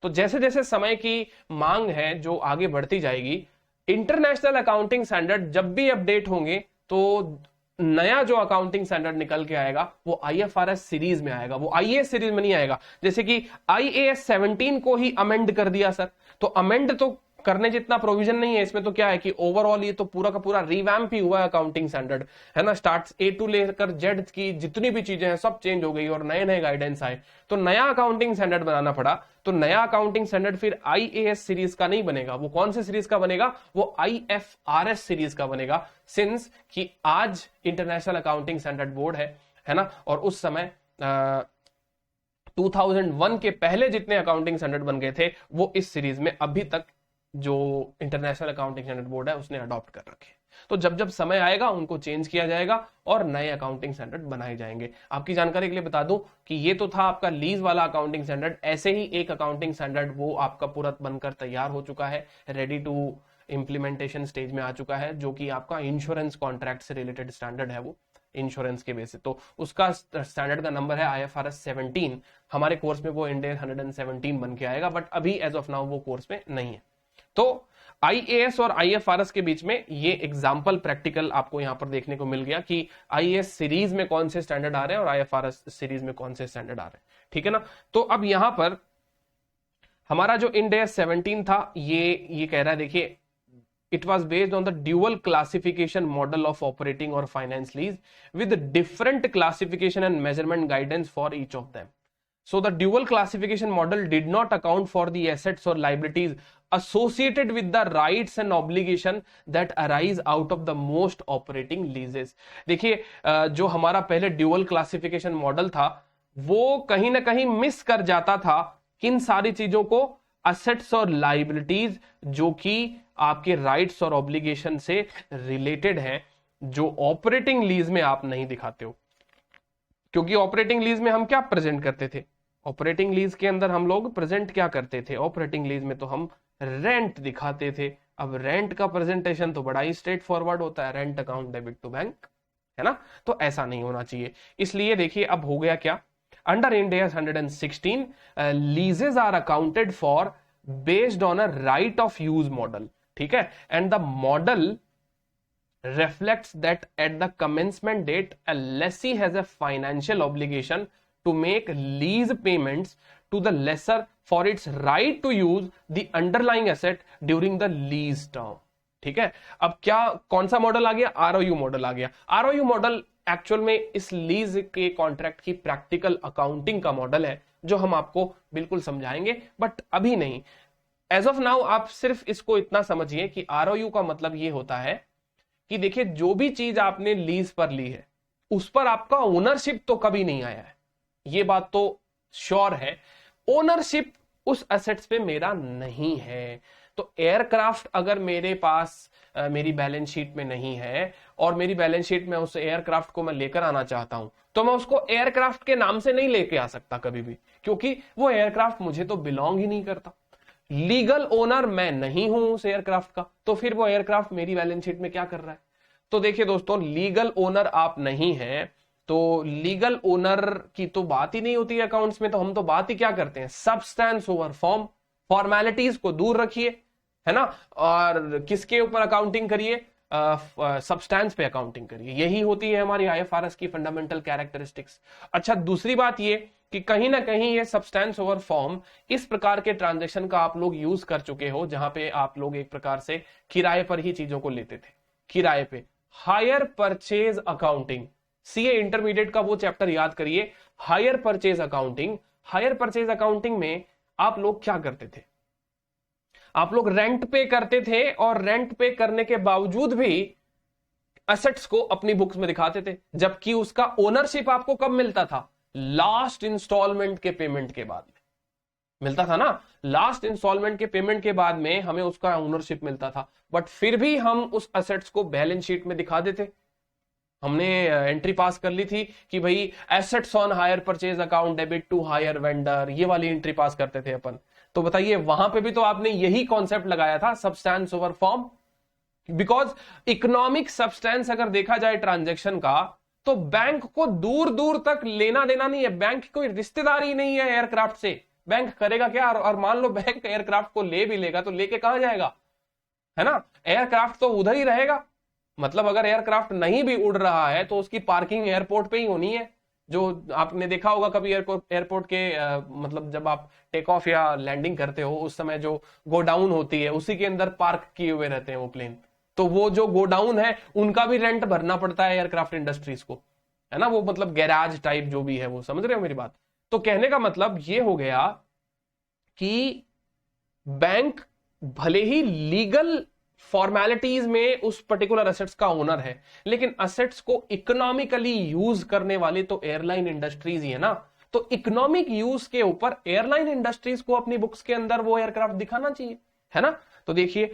तो जैसे जैसे समय की मांग है जो आगे बढ़ती जाएगी, इंटरनेशनल अकाउंटिंग स्टैंडर्ड जब भी अपडेट होंगे तो नया जो अकाउंटिंग स्टैंडर्ड निकल के आएगा वो IFRS सीरीज में आएगा, वो IAS सीरीज में नहीं आएगा। जैसे कि IAS 17 को ही अमेंड कर दिया सर, तो अमेंड तो करने जितना प्रोविजन नहीं है इसमें, तो क्या है कि ओवरऑल ये तो पूरा का पूरा रिवैम्प ही हुआ है अकाउंटिंग स्टैंडर्ड, है ना। स्टार्ट A टू लेकर Z की जितनी भी चीजें हैं सब चेंज हो गई और नए नए गाइडेंस आए, तो नया अकाउंटिंग स्टैंडर्ड बनाना पड़ा। तो नया अकाउंटिंग स्टैंडर्ड फिर IAS सीरीज का नहीं बनेगा, वो कौन से सीरीज का बनेगा, वो IFRS सीरीज का बनेगा, सिंस कि आज इंटरनेशनल अकाउंटिंग स्टैंडर्ड बोर्ड है ना। और उस समय 2001 के पहले जितने अकाउंटिंग स्टैंडर्ड बन गए थे वो इस सीरीज में अभी तक जो इंटरनेशनल अकाउंटिंग स्टैंडर्ड बोर्ड है उसने अडॉप्ट कर रखे। तो जब जब समय आएगा उनको चेंज किया जाएगा और नए अकाउंटिंग स्टैंडर्ड बनाए जाएंगे। आपकी जानकारी के लिए बता दूं कि ये तो था आपका लीज वाला अकाउंटिंग स्टैंडर्ड। ऐसे ही एक अकाउंटिंग स्टैंडर्ड वो आपका पूरा बनकर तैयार हो चुका है, रेडी टू इंप्लीमेंटेशन स्टेज में आ चुका है, जो कि आपका इंश्योरेंस कॉन्ट्रैक्ट से रिलेटेड स्टैंडर्ड है, वो इंश्योरेंस के बेसिस। तो उसका स्टैंडर्ड का नंबर है IFRS 17। हमारे कोर्स में वो इंड AS 117 बन के आएगा, बट अभी एज ऑफ नाउ वो कोर्स में नहीं है। तो IAS और IFRS के बीच में ये एग्जाम्पल प्रैक्टिकल आपको यहां पर देखने को मिल गया कि IAS सीरीज में कौन से स्टैंडर्ड आ रहे हैं और IFRS सीरीज में कौन से स्टैंडर्ड आ रहे हैं, ठीक है ना। तो अब यहां पर हमारा जो इंड AS 17 था, ये कह रहा है, देखिए, it was based on the dual classification model of operating or finance lease with different classification and measurement guidance for each of them. So the dual classification model did not account for the assets or liabilities associated with the rights and obligation that arise out of the most operating leases. देखिए, जो हमारा पहले dual classification model था वो कहीं ना कहीं miss कर जाता था किन सारी चीजों को, असेट्स और लाइबिलिटीज जो कि आपके राइट्स और ऑब्लिगेशन से रिलेटेड है, जो ऑपरेटिंग लीज में आप नहीं दिखाते हो। क्योंकि ऑपरेटिंग लीज में हम क्या प्रेजेंट करते थे, ऑपरेटिंग लीज के अंदर हम लोग प्रेजेंट क्या करते थे, ऑपरेटिंग लीज में तो हम रेंट दिखाते थे। अब रेंट का प्रेजेंटेशन तो बड़ा ही स्ट्रेट फॉरवर्ड होता है, rent account debit to bank, है ना। तो ऐसा नहीं होना चाहिए। इसलिए देखिए अब हो गया क्या, under end AS 116 leases are accounted for based on a right of use model, ठीक है, and the model reflects that at the commencement date a lessee has a financial obligation to make lease payments to the lessor for its right to use the underlying asset during the lease term, ठीक है। अब क्या, कौन सा model आ गया, ROU model आ गया। ROU model actual में इस लीज के कॉन्ट्रैक्ट की प्रैक्टिकल अकाउंटिंग का मॉडल है, जो हम आपको बिल्कुल समझाएंगे, बट अभी नहीं। एज ऑफ नाउ आप सिर्फ इसको इतना समझिए कि ROU का मतलब ये होता है कि देखिए, जो भी चीज आपने लीज पर ली है उस पर आपका ओनरशिप तो कभी नहीं आया है, ये बात तो श्योर है। ओनरशिप उस एसेट्स पे मेरा नहीं है। तो एयरक्राफ्ट अगर मेरे पास मेरी बैलेंस शीट में नहीं है और मेरी बैलेंस शीट में उस एयरक्राफ्ट को मैं लेकर आना चाहता हूं, तो मैं उसको एयरक्राफ्ट के नाम से नहीं लेके आ सकता कभी भी, क्योंकि वो एयरक्राफ्ट मुझे तो बिलोंग ही नहीं करता। लीगल ओनर मैं नहीं हूं उस एयरक्राफ्ट का, तो फिर वो एयरक्राफ्ट मेरी बैलेंस शीट में क्या कर रहा है। तो देखिए दोस्तों, लीगल ओनर आप नहीं है तो लीगल ओनर की तो बात ही नहीं होती है अकाउंट्स में। तो हम तो बात ही क्या करते हैं, सब्सटेंस ओवर फॉर्म, फॉर्मेलिटीज को दूर रखिए, है ना, और किसके ऊपर अकाउंटिंग करिए, सब्सटेंस पे अकाउंटिंग करिए। यही होती है हमारी IFRS की फंडामेंटल कैरेक्टरिस्टिक्स। अच्छा, दूसरी बात ये कि कहीं ना कहीं ये सब्सटेंस ओवर फॉर्म इस प्रकार के ट्रांजैक्शन का आप लोग यूज कर चुके हो, जहां पे आप लोग एक प्रकार से किराए पर ही चीजों को लेते थे, किराए पे। Hire purchase accounting, CA intermediate का वो चैप्टर याद करिए, hire purchase accounting. Hire purchase accounting में आप लोग क्या करते थे, आप लोग रेंट पे करते थे, और रेंट पे करने के बावजूद भी एसेट्स को अपनी बुक्स में दिखाते थे, जबकि उसका ओनरशिप आपको कब मिलता था, लास्ट इंस्टॉलमेंट के पेमेंट के बाद में मिलता था ना। लास्ट इंस्टॉलमेंट के पेमेंट के बाद में हमें उसका ओनरशिप मिलता था, बट फिर भी हम उस एसेट्स को बैलेंस शीट में दिखा देते। हमने एंट्री पास कर ली थी कि भाई assets on hire purchase account debit to hire vendor, ये वाली एंट्री पास करते थे अपन। तो बताइए, वहां पे भी तो आपने यही कॉन्सेप्ट लगाया था, substance over form. Because economic substance अगर देखा जाए ट्रांजैक्शन का, तो बैंक को दूर दूर तक लेना देना नहीं है, बैंक की कोई रिश्तेदारी नहीं है एयरक्राफ्ट से। बैंक करेगा क्या, और मान लो बैंक एयरक्राफ्ट को ले भी लेगा तो लेके कहां जाएगा, है ना। एयरक्राफ्ट तो उधर ही रहेगा, मतलब अगर एयरक्राफ्ट नहीं भी उड़ रहा है तो उसकी पार्किंग एयरपोर्ट पे ही होनी है। जो आपने देखा होगा कभी एयरपोर्ट के मतलब जब आप टेक ऑफ या लैंडिंग करते हो उस समय जो गोडाउन होती है उसी के अंदर पार्क किए हुए रहते हैं वो प्लेन। तो वो जो गोडाउन है उनका भी रेंट भरना पड़ता है एयरक्राफ्ट इंडस्ट्रीज को, है ना। वो मतलब गैराज टाइप जो भी है वो, समझ रहे हो मेरी बात। तो कहने का मतलब ये हो गया कि बैंक भले ही लीगल फॉर्मेलिटीज में उस पर्टिकुलर एसेट्स का ओनर है, लेकिन एसेट्स को इकोनॉमिकली यूज करने वाले तो एयरलाइन इंडस्ट्रीज ही है ना। तो इकोनॉमिक यूज के ऊपर एयरलाइन इंडस्ट्रीज को अपनी बुक्स के अंदर वो एयरक्राफ्ट दिखाना चाहिए, है ना। तो देखिए,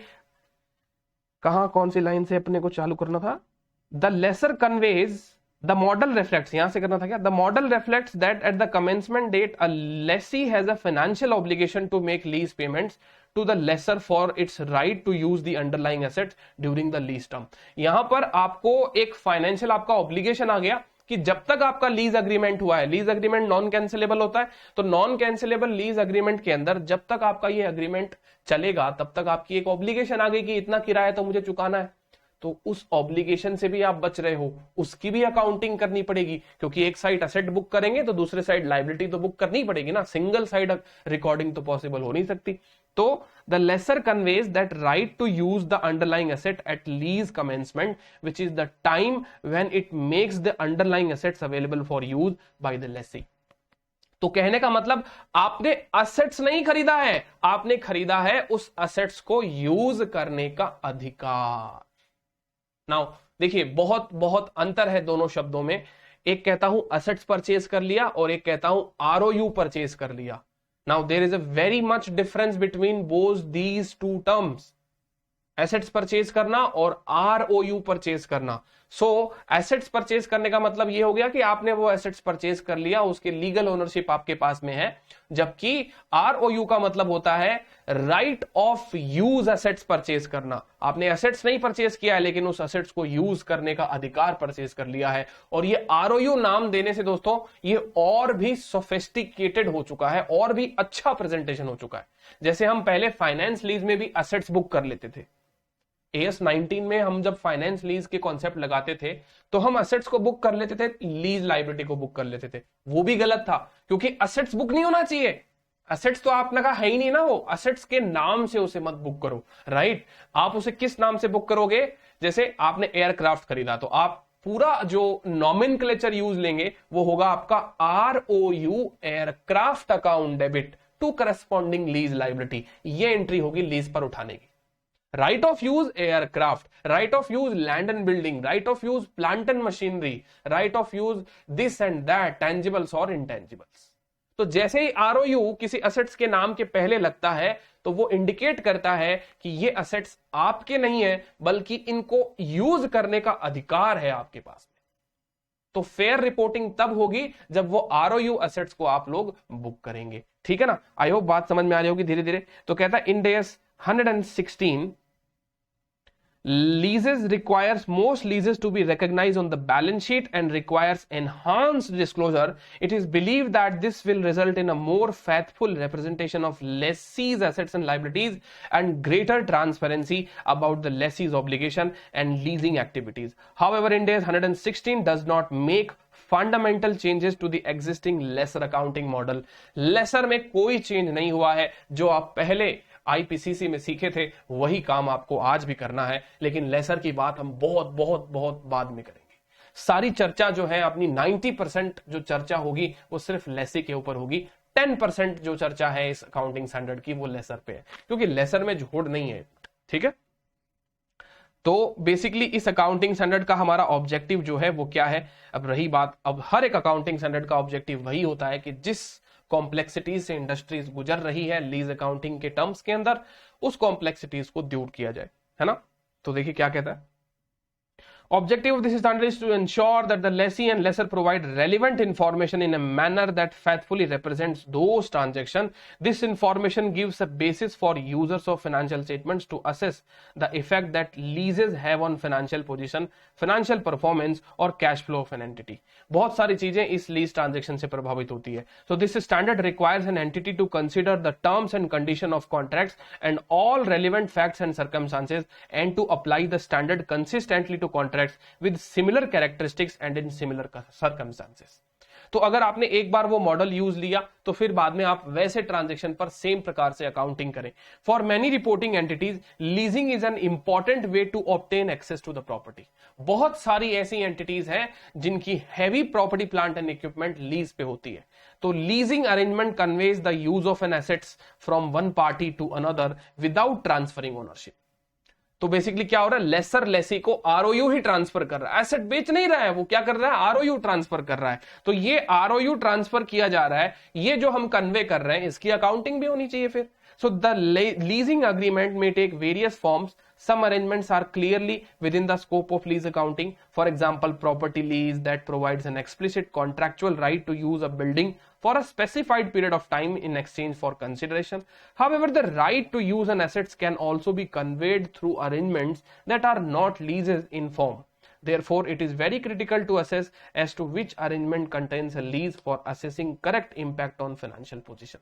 कहां कौन सी लाइन से अपने को चालू करना था? The lessor conveys the model reflects, यहां से करना था क्या? The model reflects that at the commencement date a lessee has a financial obligation to make lease payments to the lessor for its right to use the underlying assets during the lease term. यहां पर आपको एक financial आपका obligation आ गया कि जब तक आपका लीज अग्रीमेंट हुआ है, लीज अग्रीमेंट नॉन कैंसिलेबल होता है, तो नॉन कैंसिलेबल लीज अग्रीमेंट के अंदर जब तक आपका ये अग्रीमेंट चलेगा तब तक आपकी एक ऑब्लिगेशन आ गई कि इतना किराया तो मुझे चुकाना है। तो उस ऑब्लिगेशन से भी आप बच रहे हो, उसकी भी अकाउंटिंग करनी पड़ेगी, क्योंकि एक साइड असेट बुक करेंगे तो दूसरे साइड लायबिलिटी तो बुक करनी पड़ेगी ना, सिंगल साइड रिकॉर्डिंग तो पॉसिबल हो नहीं सकती। तो the lessor conveys that right to use the underlying asset at lease commencement, which is the time when it makes the underlying assets available for use by the lessee। तो कहने का मतलब आपने असेट्स नहीं खरीदा है, आपने खरीदा है उस असेट्स को यूज करने का अधिकार। नाउ देखिए बहुत बहुत अंतर है दोनों शब्दों में। एक कहता हूं असेट्स परचेज कर लिया और एक कहता हूं आरओयू परचेज कर लिया। Now there is a very much difference between both these two terms, assets purchase करना और ROU परचेज करना। सो एसेट्स परचेज करने का मतलब ये हो गया कि आपने वो एसेट्स परचेज कर लिया, उसके लीगल ओनरशिप आपके पास में है, जबकि ROU का मतलब होता है right of use assets purchase करना। आपने एसेट्स नहीं परचेज किया है लेकिन उस एसेट्स को यूज करने का अधिकार परचेज कर लिया है। और ये ROU नाम देने से दोस्तों ये और भी सोफिस्टिकेटेड हो चुका है और भी अच्छा प्रेजेंटेशन हो चुका है। जैसे हम पहले फाइनेंस लीज में भी एसेट्स बुक कर लेते थे, AS 19 में हम जब फाइनेंस लीज के कॉन्सेप्ट लगाते थे तो हम असेट्स को बुक कर लेते थे, लीज लायबिलिटी को बुक कर लेते थे। वो भी गलत था क्योंकि असेट्स बुक नहीं होना चाहिए। असेट्स तो आपने कहा है ही नहीं ना, वो असेट्स के नाम से उसे मत बुक करो, राइट। आप उसे किस नाम से बुक करोगे? जैसे आपने एयरक्राफ्ट खरीदा तो आप पूरा जो नॉमेनक्लेचर यूज लेंगे वो होगा आपका ROU aircraft account debit to corresponding lease liability. ये एंट्री होगी लीज पर उठाने की। Right of use aircraft, right of use land and building, right of use plant and machinery, right of use this and that, tangibles और intangibles. तो जैसे ही ROU किसी assets के नाम के पहले लगता है तो वो इंडिकेट करता है कि ये असेट्स आपके नहीं है बल्कि इनको यूज करने का अधिकार है आपके पास में। तो फेयर रिपोर्टिंग तब होगी जब वो ROU असेट्स को आप लोग बुक करेंगे। ठीक है ना? आई होप बात समझ में आ रही होगी धीरे धीरे। तो कहता है इन days 116 leases requires most leases to be recognized on the balance sheet and requires enhanced disclosure. It is believed that this will result in a more faithful representation of lessee's assets and liabilities and greater transparency about the lessee's obligation and leasing activities. However, Ind AS 116 does not make fundamental changes to the existing lesser accounting model. lesser में कोई change नहीं हुआ है, जो आप पहले IPCC में सीखे थे वही काम आपको आज भी करना है, लेकिन लेसर की बात हम बहुत बहुत बहुत बाद में करेंगे। सारी चर्चा जो है अपनी 90% जो चर्चा होगी वो सिर्फ लेसी के ऊपर होगी। 10% जो चर्चा है इस अकाउंटिंग स्टैंडर्ड की वो लेसर पे है, क्योंकि लेसर में जोड़ नहीं है। ठीक है, तो बेसिकली इस अकाउंटिंग स्टैंडर्ड का हमारा ऑब्जेक्टिव जो है वो क्या है? अब रही बात, अब हर एक अकाउंटिंग स्टैंडर्ड का ऑब्जेक्टिव वही होता है कि जिस कॉम्प्लेक्सिटीज से इंडस्ट्रीज गुजर रही है लीज अकाउंटिंग के टर्म्स के अंदर, उस कॉम्प्लेक्सिटीज को दूर किया जाए, है ना? तो देखिए क्या कहता है। Objective of this standard is to ensure that the lessee and lessor provide relevant information in a manner that faithfully represents those transactions. This information gives a basis for users of financial statements to assess the effect that leases have on financial position, financial performance और cash flow of an entity. बहुत सारी चीजें इस lease transaction से प्रभावित होती है। So this standard requires an entity to consider the terms and condition of contracts and all relevant facts and circumstances and to apply the standard consistently to contracts with similar characteristics and in similar circumstances. तो अगर आपने एक बार वो model use लिया तो फिर बाद में आप वैसे ट्रांजैक्शन पर सेम प्रकार से अकाउंटिंग करें। For many reporting entities leasing is an important way to obtain access to the property. बहुत सारी ऐसी एंटिटीज हैं जिनकी heavy property plant and equipment lease पे होती है। तो leasing arrangement conveys the use of an assets from one party to another without transferring ownership. तो बेसिकली क्या हो रहा है? लेसर लेसी को ROU ही ट्रांसफर कर रहा है, एसेट बेच नहीं रहा है, वो क्या कर रहा है? ROU ट्रांसफर कर रहा है। तो ये ROU ट्रांसफर किया जा रहा है, ये जो हम कन्वे कर रहे हैं इसकी अकाउंटिंग भी होनी चाहिए फिर। So the leasing agreement may take various forms Some arrangements are clearly within the scope of lease accounting. For example, property lease that provides an explicit contractual right to use a building for a specified period of time in exchange for consideration. However, the right to use an assets can also be conveyed through arrangements that are not leases in form. Therefore, it is very critical to assess as to which arrangement contains a lease for assessing correct impact on financial position.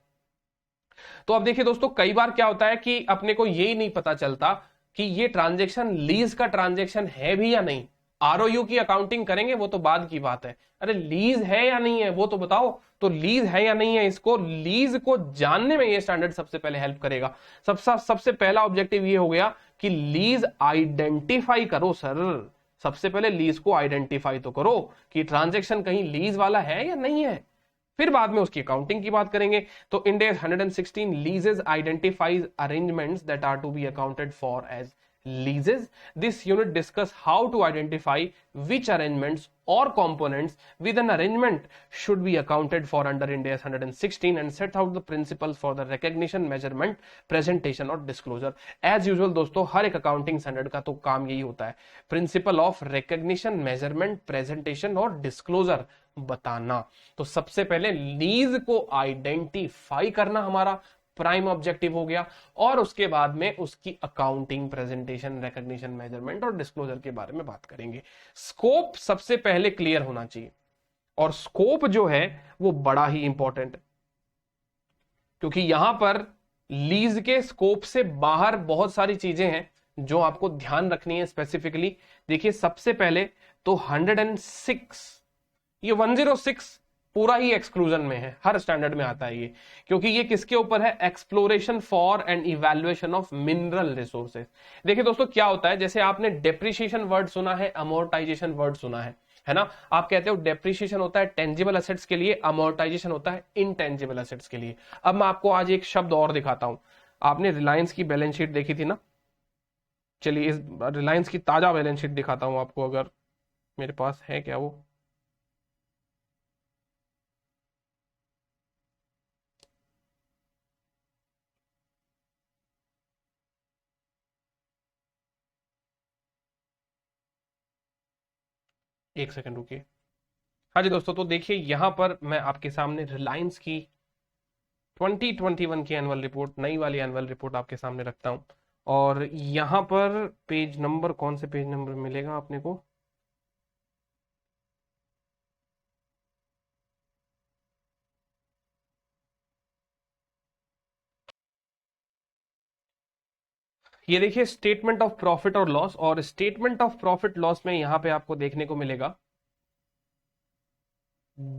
तो अब देखिए दोस्तों, कई बार क्या होता है कि अपने को यही नहीं पता चलता कि ये ट्रांजैक्शन लीज का ट्रांजैक्शन है भी या नहीं। आरओयू की अकाउंटिंग करेंगे वो तो बाद की बात है, अरे लीज है या नहीं है वो तो बताओ। तो लीज है या नहीं है, इसको लीज को जानने में ये स्टैंडर्ड सबसे पहले हेल्प करेगा। सबसे पहला ऑब्जेक्टिव ये हो गया कि लीज आइडेंटिफाई करो सर। सबसे पहले लीज को आइडेंटिफाई तो करो कि ट्रांजैक्शन कहीं लीज वाला है या नहीं है, फिर बाद में उसकी अकाउंटिंग की बात करेंगे। तो Ind AS 116 leases identifies arrangements that are to be accounted for as leases. This unit discuss how to identify which arrangements or components with an arrangement should be accounted for under Ind AS 116 and set out the principles for the recognition, measurement, presentation और disclosure. As usual दोस्तों, हर एक accounting standard का तो काम यही होता है, principle of recognition, measurement, presentation और डिस्क्लोजर बताना। तो सबसे पहले लीज को आइडेंटिफाई करना हमारा प्राइम ऑब्जेक्टिव हो गया, और उसके बाद में उसकी अकाउंटिंग, प्रेजेंटेशन, रिकग्निशन, मेजरमेंट और डिस्क्लोजर के बारे में बात करेंगे। स्कोप सबसे पहले क्लियर होना चाहिए, और स्कोप जो है वो बड़ा ही इंपॉर्टेंट है, क्योंकि यहां पर लीज के स्कोप से बाहर बहुत सारी चीजें हैं जो आपको ध्यान रखनी है स्पेसिफिकली। देखिए सबसे पहले तो 106, ये 106 पूरा ही एक्सक्लूजन में है, हर स्टैंडर्ड में आता है ये, क्योंकि ये किसके ऊपर है, exploration for and evaluation of mineral resources. देखिए दोस्तों क्या होता है, जैसे आपने डेप्रिसिएशन वर्ड सुना है, अमोर्टाइजेशन वर्ड सुना है ना। आप कहते हो डेप्रिसिएशन होता है टेंजिबल एसेट्स के लिए, अमोर्टाइजेशन होता है इनटेंजिबल एसेट्स के लिए। अब मैं आपको आज एक शब्द और दिखाता हूं। आपने रिलायंस की बैलेंस शीट देखी थी ना, चलिए इस रिलायंस की ताजा बैलेंस शीट दिखाता हूं आपको, अगर मेरे पास है क्या वो। एक सेकंड रुकिए। हाँ जी दोस्तों, तो देखिए यहां पर मैं आपके सामने रिलायंस की 2021 की एनुअल रिपोर्ट, नई वाली एनुअल रिपोर्ट आपके सामने रखता हूं, और यहां पर पेज नंबर, कौन से पेज नंबर मिलेगा आपने को, ये देखिए स्टेटमेंट ऑफ प्रॉफिट और लॉस, और स्टेटमेंट ऑफ प्रॉफिट लॉस में यहां पे आपको देखने को मिलेगा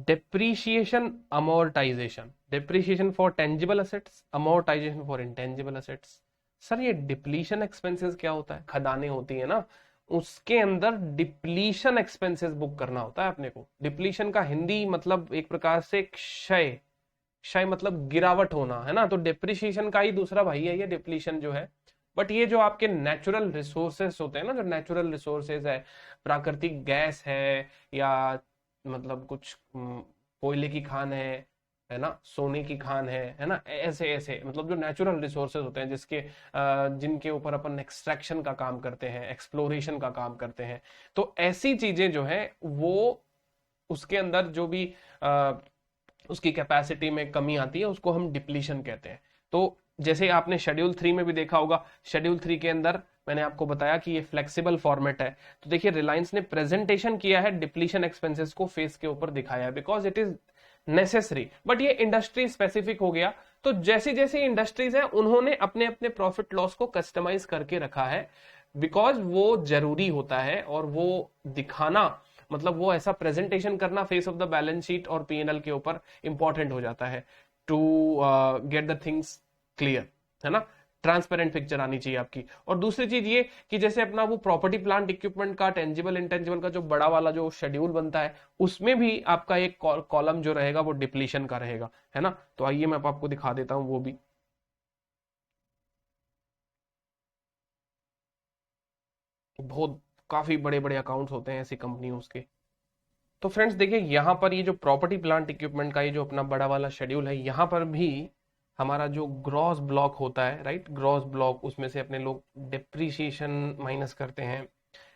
depreciation, amortisation, depreciation for tangible assets, amortisation for intangible assets. Sir ये डिप्लीशन एक्सपेंसेस क्या होता है, खदानें होती है ना, उसके अंदर डिप्लीशन एक्सपेंसेस बुक करना होता है अपने को। डिप्लीशन का हिंदी मतलब एक प्रकार से क्षय, क्षय मतलब गिरावट होना है ना, तो डिप्रिशिएशन का ही दूसरा भाई है ये डिप्लीशन जो है। बट ये जो आपके नेचुरल रिसोर्सेस होते हैं ना, जो नेचुरल रिसोर्सेस है, प्राकृतिक गैस है, या मतलब कुछ कोयले की खान है ना, सोने की खान है ना, ऐसे ऐसे मतलब जो नेचुरल रिसोर्सेज होते हैं जिसके जिनके ऊपर अपन एक्सट्रैक्शन का काम करते हैं, एक्सप्लोरेशन का काम करते हैं, तो ऐसी चीजें जो है वो उसके अंदर जो भी उसकी कैपेसिटी में कमी आती है उसको हम डिप्लीशन कहते हैं। तो जैसे आपने शेड्यूल 3 में भी देखा होगा, शेड्यूल 3 के अंदर मैंने आपको बताया कि ये फ्लेक्सिबल फॉर्मेट है। तो देखिए रिलायंस ने प्रेजेंटेशन किया है, डिप्लीशन एक्सपेंसेस को फेस के ऊपर दिखाया है, because it is necessary. But ये इंडस्ट्री स्पेसिफिक हो गया, तो जैसी जैसी इंडस्ट्रीज है उन्होंने अपने अपने प्रॉफिट लॉस को कस्टमाइज करके रखा है, बिकॉज वो जरूरी होता है, और वो दिखाना मतलब वो ऐसा प्रेजेंटेशन करना face of the balance sheet और पीएनएल के ऊपर इंपॉर्टेंट हो जाता है to get the things clear, है ना, ट्रांसपेरेंट पिक्चर आनी चाहिए आपकी। और दूसरी चीज ये कि जैसे अपना वो प्रॉपर्टी प्लांट इक्विपमेंट का टेंजिबल इंटेंजिबल का जो बड़ा वाला जो शेड्यूल बनता है, उसमें भी आपका एक कॉलम जो रहेगा वो डिप्लीशन का रहेगा, है ना। तो आइए मैं आपको दिखा देता हूं वो भी। बहुत काफी बड़े बड़े अकाउंट्स होते हैं ऐसी कंपनियों के। तो फ्रेंड्स देखिए यहाँ पर ये जो प्रॉपर्टी प्लांट इक्विपमेंट का ये जो अपना बड़ा वाला शेड्यूल है, यहाँ पर भी हमारा जो ग्रॉस ब्लॉक होता है, राइट, ग्रॉस ब्लॉक, उसमें से अपने लोग डिप्रिसिएशन माइनस करते हैं।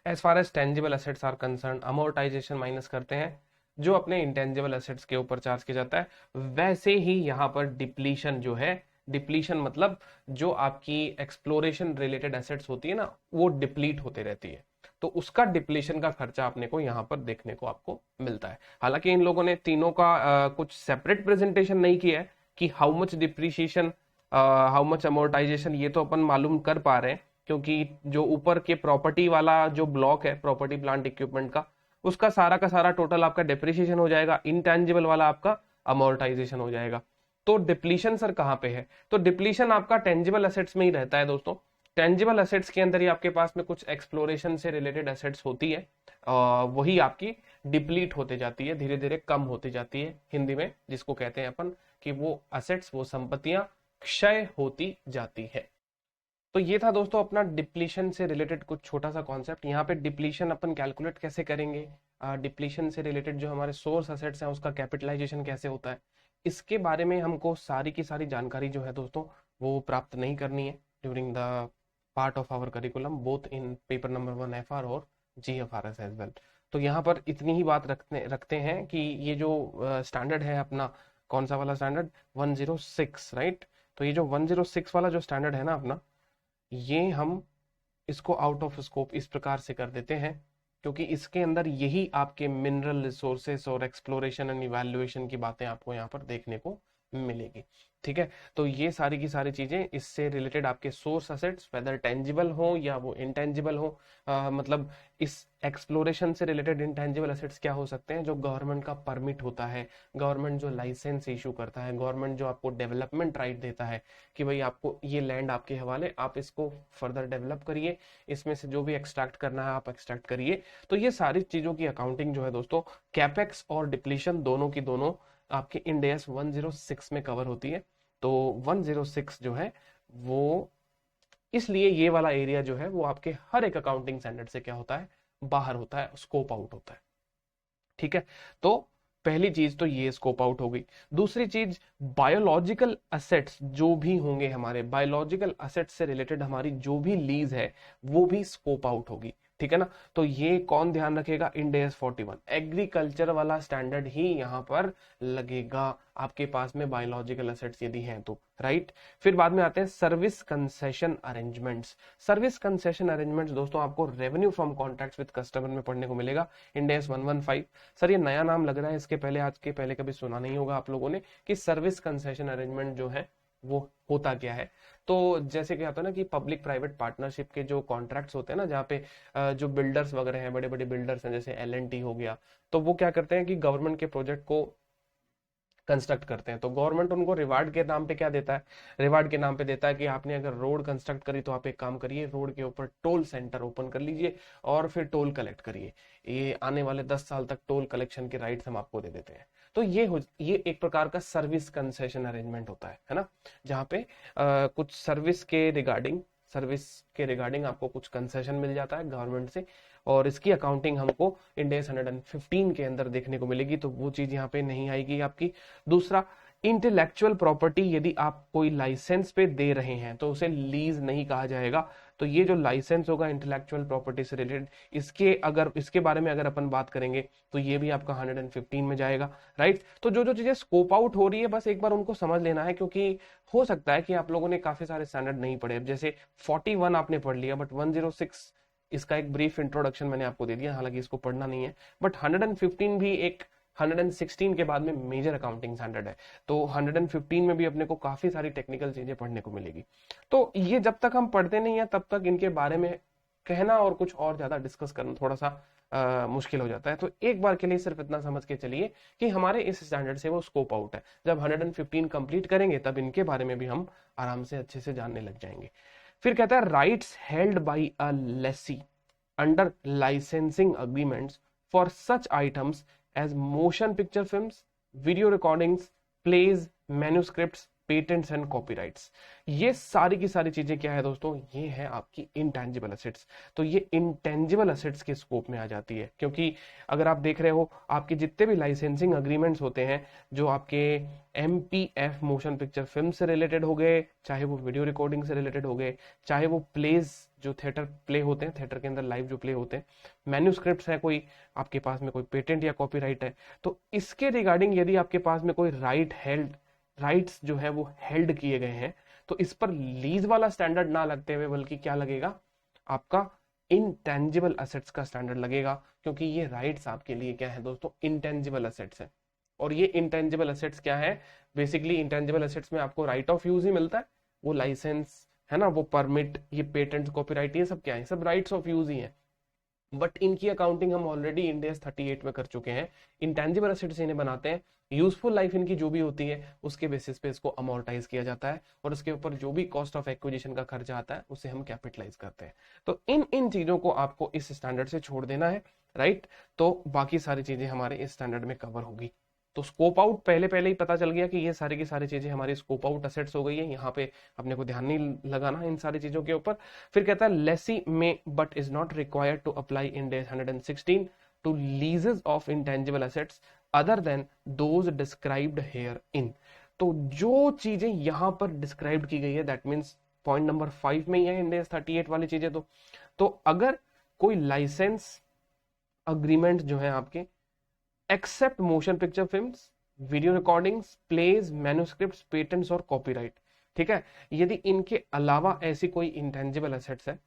As far as tangible assets are concern, amortisation minus करते हैं, जो अपने इंटेंजिबल एसेट्स के ऊपर चार्ज किया जाता है। वैसे ही यहाँ पर डिप्लीशन जो है, डिप्लीशन मतलब जो आपकी एक्सप्लोरेशन रिलेटेड एसेट्स होती है ना, वो डिप्लीट होते रहती है, तो उसका डिप्लीशन का खर्चा अपने को यहाँ पर देखने को आपको मिलता है। हालांकि इन लोगों ने तीनों का कुछ सेपरेट प्रेजेंटेशन नहीं किया है कि how much depreciation, how much amortisation, ये तो अपन मालूम कर पा रहे हैं, क्योंकि जो ऊपर के प्रॉपर्टी वाला जो ब्लॉक है, प्रॉपर्टी प्लांट इक्विपमेंट का, उसका सारा टोटल आपका डिप्रिसिएशन हो जाएगा, इंटेंजिबल वाला आपका अमोर्टाइजेशन हो जाएगा। तो डिप्लीशन सर कहाँ पे है? तो डिप्लीशन आपका टेंजिबल एसेट्स में ही रहता है दोस्तों। टेंजिबल एसेट्स के अंदर ही आपके पास में कुछ एक्सप्लोरेशन से रिलेटेड एसेट्स होती है, वही आपकी डिप्लीट होते जाती है, धीरे धीरे कम होती जाती है, हिंदी में जिसको कहते हैं अपन कि वो एसेट्स, वो संपत्तियां क्षय होती जाती है। तो ये था दोस्तों अपना डिप्लीशन से रिलेटेड कुछ छोटा सा कॉन्सेप्ट। यहाँ पे डिप्लीशन अपन कैलकुलेट कैसे करेंगे, डिप्लीशन से रिलेटेड जो हमारे सोर्स एसेट्स हैं उसका कैपिटलाइजेशन कैसे होता है, इसके बारे में हमको सारी की सारी जानकारी जो है दोस्तों वो प्राप्त नहीं करनी है during the part of our curriculum, both in paper number 1 FR और GFRS एज वेल। तो यहाँ पर इतनी ही बात रखते हैं कि ये जो स्टैंडर्ड है अपना, कौन सा वाला स्टैंडर्ड, 106, राइट। तो ये जो 106 वाला जो स्टैंडर्ड है ना अपना, ये हम इसको आउट ऑफ स्कोप इस प्रकार से कर देते हैं, क्योंकि इसके अंदर यही आपके मिनरल रिसोर्सेस और एक्सप्लोरेशन एंड इवैल्यूएशन की बातें आपको यहाँ पर देखने को मिलेगी। ठीक है, तो ये सारी की सारी चीजें इससे रिलेटेड आपके सोर्स एसेट्स, वेदर टेंजिबल हो या वो इंटेंजिबल हो, मतलब इस एक्सप्लोरेशन से रिलेटेड इंटेंजिबल एसेट्स क्या हो सकते हैं, जो गवर्नमेंट का परमिट होता है, गवर्नमेंट जो लाइसेंस इशू करता है, गवर्नमेंट जो आपको डेवलपमेंट राइट देता है कि भाई आपको ये लैंड आपके हवाले, आप इसको फर्दर डेवलप करिए, इसमें से जो भी एक्सट्रैक्ट करना है आप एक्सट्रैक्ट करिए। तो ये सारी चीजों की अकाउंटिंग जो है दोस्तों, कैपेक्स और डिप्लीशन दोनों की दोनों आपके इंड AS 106 में कवर होती है। तो 106 जो है वो, इसलिए ये वाला एरिया जो है वो आपके हर एक अकाउंटिंग स्टैंडर्ड से क्या होता है, बाहर होता है, स्कोप आउट होता है। ठीक है, तो पहली चीज तो ये स्कोप आउट हो गई। दूसरी चीज, बायोलॉजिकल असेट्स जो भी होंगे हमारे, बायोलॉजिकल असेट्स से रिलेटेड हमारी जो भी लीज है वो भी स्कोप आउट होगी। ठीक है ना, तो ये कौन ध्यान रखेगा, इंड AS 41 एग्रीकल्चर वाला स्टैंडर्ड ही यहाँ पर लगेगा आपके पास में बायोलॉजिकल असेट्स यदि हैं तो, राइट। फिर बाद में आते हैं service concession arrangements. Service concession arrangements दोस्तों आपको revenue from contracts with customer में पढ़ने को मिलेगा, इंड AS 115। सर ये नया नाम लग रहा है, इसके पहले, आज के पहले कभी सुना नहीं होगा आप लोगों ने कि सर्विस कंसेशन अरेंजमेंट जो है वो होता क्या है। तो जैसे क्या होता है ना कि पब्लिक प्राइवेट पार्टनरशिप के जो कॉन्ट्रैक्ट्स होते हैं ना, जहाँ पे जो बिल्डर्स वगैरह हैं, बड़े बड़े बिल्डर्स हैं, जैसे L&T हो गया, तो वो क्या करते हैं कि गवर्नमेंट के प्रोजेक्ट को कंस्ट्रक्ट करते हैं, तो गवर्नमेंट उनको रिवार्ड के नाम पे क्या देता है, रिवार्ड के नाम पे देता है कि आपने अगर रोड कंस्ट्रक्ट करी तो आप एक काम करिए, रोड के ऊपर टोल सेंटर ओपन कर लीजिए और फिर टोल कलेक्ट करिए, ये आने वाले 10 साल तक टोल कलेक्शन के राइट्स हम आपको दे देते हैं। तो ये एक प्रकार का सर्विस कंसेशन अरेंजमेंट होता है ना, जहाँ पे कुछ सर्विस के रिगार्डिंग आपको कुछ कंसेशन मिल जाता है गवर्नमेंट से, और इसकी अकाउंटिंग हमको इंड AS 115 के अंदर देखने को मिलेगी, तो वो चीज यहाँ पे नहीं आएगी आपकी। दूसरा, इंटेलेक्चुअल प्रॉपर्टी यदि आप कोई लाइसेंस पे दे रहे हैं तो उसे लीज नहीं कहा जाएगा। तो ये जो लाइसेंस होगा इंटेलेक्चुअल प्रॉपर्टी से रिलेटेड, इसके बारे में अगर अपन बात करेंगे तो ये भी आपका 115 में जाएगा, राइट। तो जो जो चीजें स्कोप आउट हो रही है बस एक बार उनको समझ लेना है, क्योंकि हो सकता है कि आप लोगों ने काफी सारे स्टैंडर्ड नहीं पढ़े। अब जैसे 41 आपने पढ़ लिया, बट 106 इसका एक ब्रीफ इंट्रोडक्शन मैंने आपको दे दिया, हालांकि इसको पढ़ना नहीं है, बट 115 भी एक 116 के बाद में मेजर अकाउंटिंग स्टैंडर्ड है, तो 115 में भी अपने को काफी सारी टेक्निकल चीजें पढ़ने को मिलेगी। तो ये जब तक हम पढ़ते नहीं है तब तक इनके बारे में कहना और कुछ और ज्यादा डिस्कस करना थोड़ा सा मुश्किल हो जाता है। तो एक बार के लिए सिर्फ इतना समझ के चलिए कि हमारे इस स्टैंडर्ड से वो स्कोप आउट है। जब 115 कंप्लीट करेंगे तब इनके बारे में भी हम आराम से अच्छे से जानने लग जाएंगे। फिर कहता है rights held by a lessee under licensing agreements for such items as motion picture films, video recordings, plays, manuscripts, patents and copyrights. ये सारी की सारी चीजें क्या है दोस्तों, ये है आपकी इंटेंजिबल एसेट्स। तो ये इंटेंजिबल एसेट्स के स्कोप में आ जाती है, क्योंकि अगर आप देख रहे हो आपके जितने भी लाइसेंसिंग अग्रीमेंट्स होते हैं जो आपके MPF मोशन पिक्चर फिल्म से रिलेटेड हो गए, चाहे वो वीडियो रिकॉर्डिंग से रिलेटेड हो गए, चाहे वो प्लेज जो थिएटर प्ले होते हैं, थिएटर के अंदर लाइव जो प्ले होते हैं, मैन्यूस्क्रिप्ट्स है, कोई आपके पास में कोई पेटेंट या कॉपीराइट है, तो इसके रिगार्डिंग यदि आपके पास में कोई राइट्स जो है वो हेल्ड किए गए हैं, तो इस पर लीज वाला स्टैंडर्ड ना लगते हुए बल्कि क्या लगेगा, आपका इंटेंजिबल असेट्स का स्टैंडर्ड लगेगा, क्योंकि ये राइट्स आपके लिए क्या है दोस्तों, इंटेंजिबल असेट्स है। और ये इंटेंजिबल असेट्स क्या है, बेसिकली इंटेंजिबल असेट्स में आपको राइट ऑफ यूज ही मिलता है, वो लाइसेंस है ना, वो परमिट, ये पेटेंट, कॉपीराइट, ये सब क्या है, सब राइट्स ऑफ यूज ही है। बट इनकी अकाउंटिंग हम ऑलरेडी इंड AS 38 में कर चुके हैं। इंटेंजिबल एसेट्स इन्हें बनाते हैं, यूजफुल लाइफ इनकी जो भी होती है उसके बेसिस पे इसको अमोर्टाइज किया जाता है, और उसके ऊपर जो भी कॉस्ट ऑफ एक्विजिशन का खर्चा आता है उसे हम कैपिटलाइज करते हैं। तो इन इन चीजों को आपको इस स्टैंडर्ड से छोड़ देना है, राइट। तो बाकी सारी चीजें हमारे इस स्टैंडर्ड में कवर होगी। तो स्कोप आउट पहले पहले ही पता चल गया कि ये सारी की सारी चीजें हमारी स्कोप आउट असेट्स हो गई है, यहाँ पे अपने को ध्यान नहीं लगाना इन सारी चीजों के ऊपर। फिर कहता है लेसी में but is not required to apply in AS 116 to leases of intangible assets other than those described herein. तो जो चीजें यहां पर डिस्क्राइब की गई है, दैट मीन्स पॉइंट नंबर 5 में ही है इंड AS 38 वाली चीजें। तो अगर कोई लाइसेंस अग्रीमेंट जो है आपके except motion picture films, video recordings, plays, manuscripts, patents और कॉपीराइट, ठीक है, यदि इनके अलावा ऐसी कोई इंटेंजिबल एसेट्स है,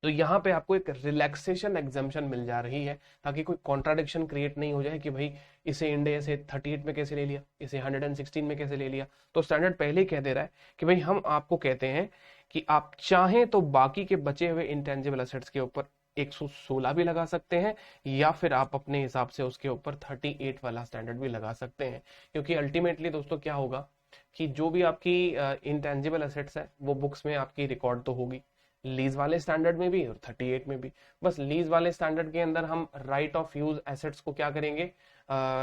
तो यहाँ पे आपको एक रिलैक्सेशन एग्जाम्पशन मिल जा रही है, ताकि कोई कॉन्ट्राडिक्शन क्रिएट नहीं हो जाए कि भाई इसे इंड AS 38 में कैसे ले लिया, इसे 116 में कैसे ले लिया। तो स्टैंडर्ड पहले ही कह दे रहा है कि भाई हम आपको कहते हैं कि आप चाहें तो बाकी के बचे हुए इंटेंजिबल एसेट्स के ऊपर 116 भी लगा सकते हैं, या फिर आप अपने हिसाब से उसके ऊपर 38 वाला स्टैंडर्ड भी लगा सकते हैं। क्योंकि अल्टीमेटली दोस्तों क्या होगा कि जो भी आपकी इंटेंजिबल एसेट्स है वो बुक्स में आपकी रिकॉर्ड तो होगी, लीज वाले स्टैंडर्ड में भी और 38 में भी। बस लीज वाले स्टैंडर्ड के अंदर हम राइट ऑफ यूज एसेट्स को क्या करेंगे,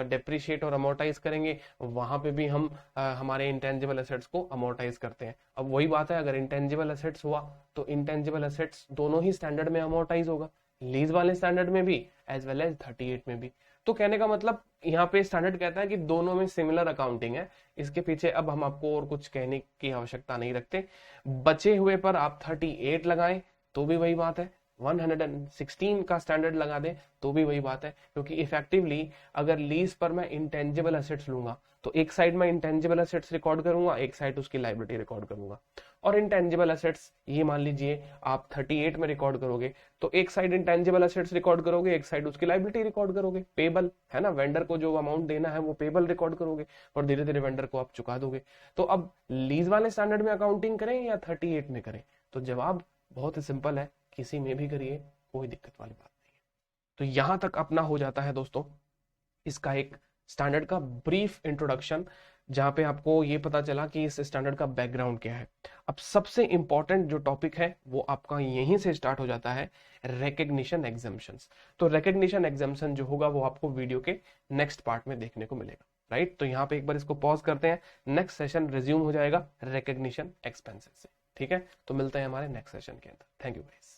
डेप्रिशिएट और अमोर्टाइज करेंगे, वहां पे भी हम हमारे इंटेंजिबल एसेट्स को अमोर्टाइज करते हैं। अब वही बात है, अगर इंटेंजिबल एसेट्स हुआ तो इंटेंजिबल एसेट्स दोनों ही स्टैंडर्ड में अमोर्टाइज होगा, लीज वाले स्टैंडर्ड में भी एज वेल एज 38 में भी। तो कहने का मतलब यहाँ पे स्टैंडर्ड कहता है कि दोनों में सिमिलर अकाउंटिंग है, इसके पीछे अब हम आपको और कुछ कहने की आवश्यकता नहीं रखते। बचे हुए पर आप 38 लगाएं तो भी वही बात है, 116 का स्टैंडर्ड लगा दे तो भी वही बात है, क्योंकि इफेक्टिवली अगर लीज पर मैं इंटेंजिबल एसेट्स लूंगा तो एक साइड में इंटेंजिबल एसेट्स रिकॉर्ड करूंगा, एक साइड उसकी लायबिलिटी रिकॉर्ड करूंगा। और इंटेंजिबल एसेट्स ये मान लीजिए आप 38 में रिकॉर्ड करोगे तो एक साइड इंटेंजिबल एसेट्स रिकॉर्ड करोगे, एक साइड उसकी लायबिलिटी रिकॉर्ड करोगे, पेबल है ना, वेंडर को जो अमाउंट देना है वो पेबल रिकॉर्ड करोगे और धीरे धीरे वेंडर को आप चुका दोगे। तो अब लीज वाले स्टैंडर्ड में अकाउंटिंग करें या 38 में करें, तो जवाब बहुत ही सिंपल है, किसी में भी करिए, कोई दिक्कत वाली बात नहीं है। तो यहां तक अपना हो जाता है दोस्तों इसका एक स्टैंडर्ड का ब्रीफ इंट्रोडक्शन, जहां पे आपको ये पता चला कि इस स्टैंडर्ड का बैकग्राउंड क्या है। अब सबसे इंपॉर्टेंट जो टॉपिक है वो आपका यहीं से स्टार्ट हो जाता है, रिकग्निशन एग्जाम्पशंस। तो रिकग्निशन एग्जाम्पशन जो होगा वो आपको वीडियो के नेक्स्ट पार्ट में देखने को मिलेगा, राइट। तो यहाँ पे एक बार इसको पॉज करते हैं, नेक्स्ट सेशन रिज्यूम हो जाएगा रिकग्निशन एक्सपेंसेस से, ठीक है। तो मिलते हैं हमारे नेक्स्ट सेशन के अंदर। Thank you guys.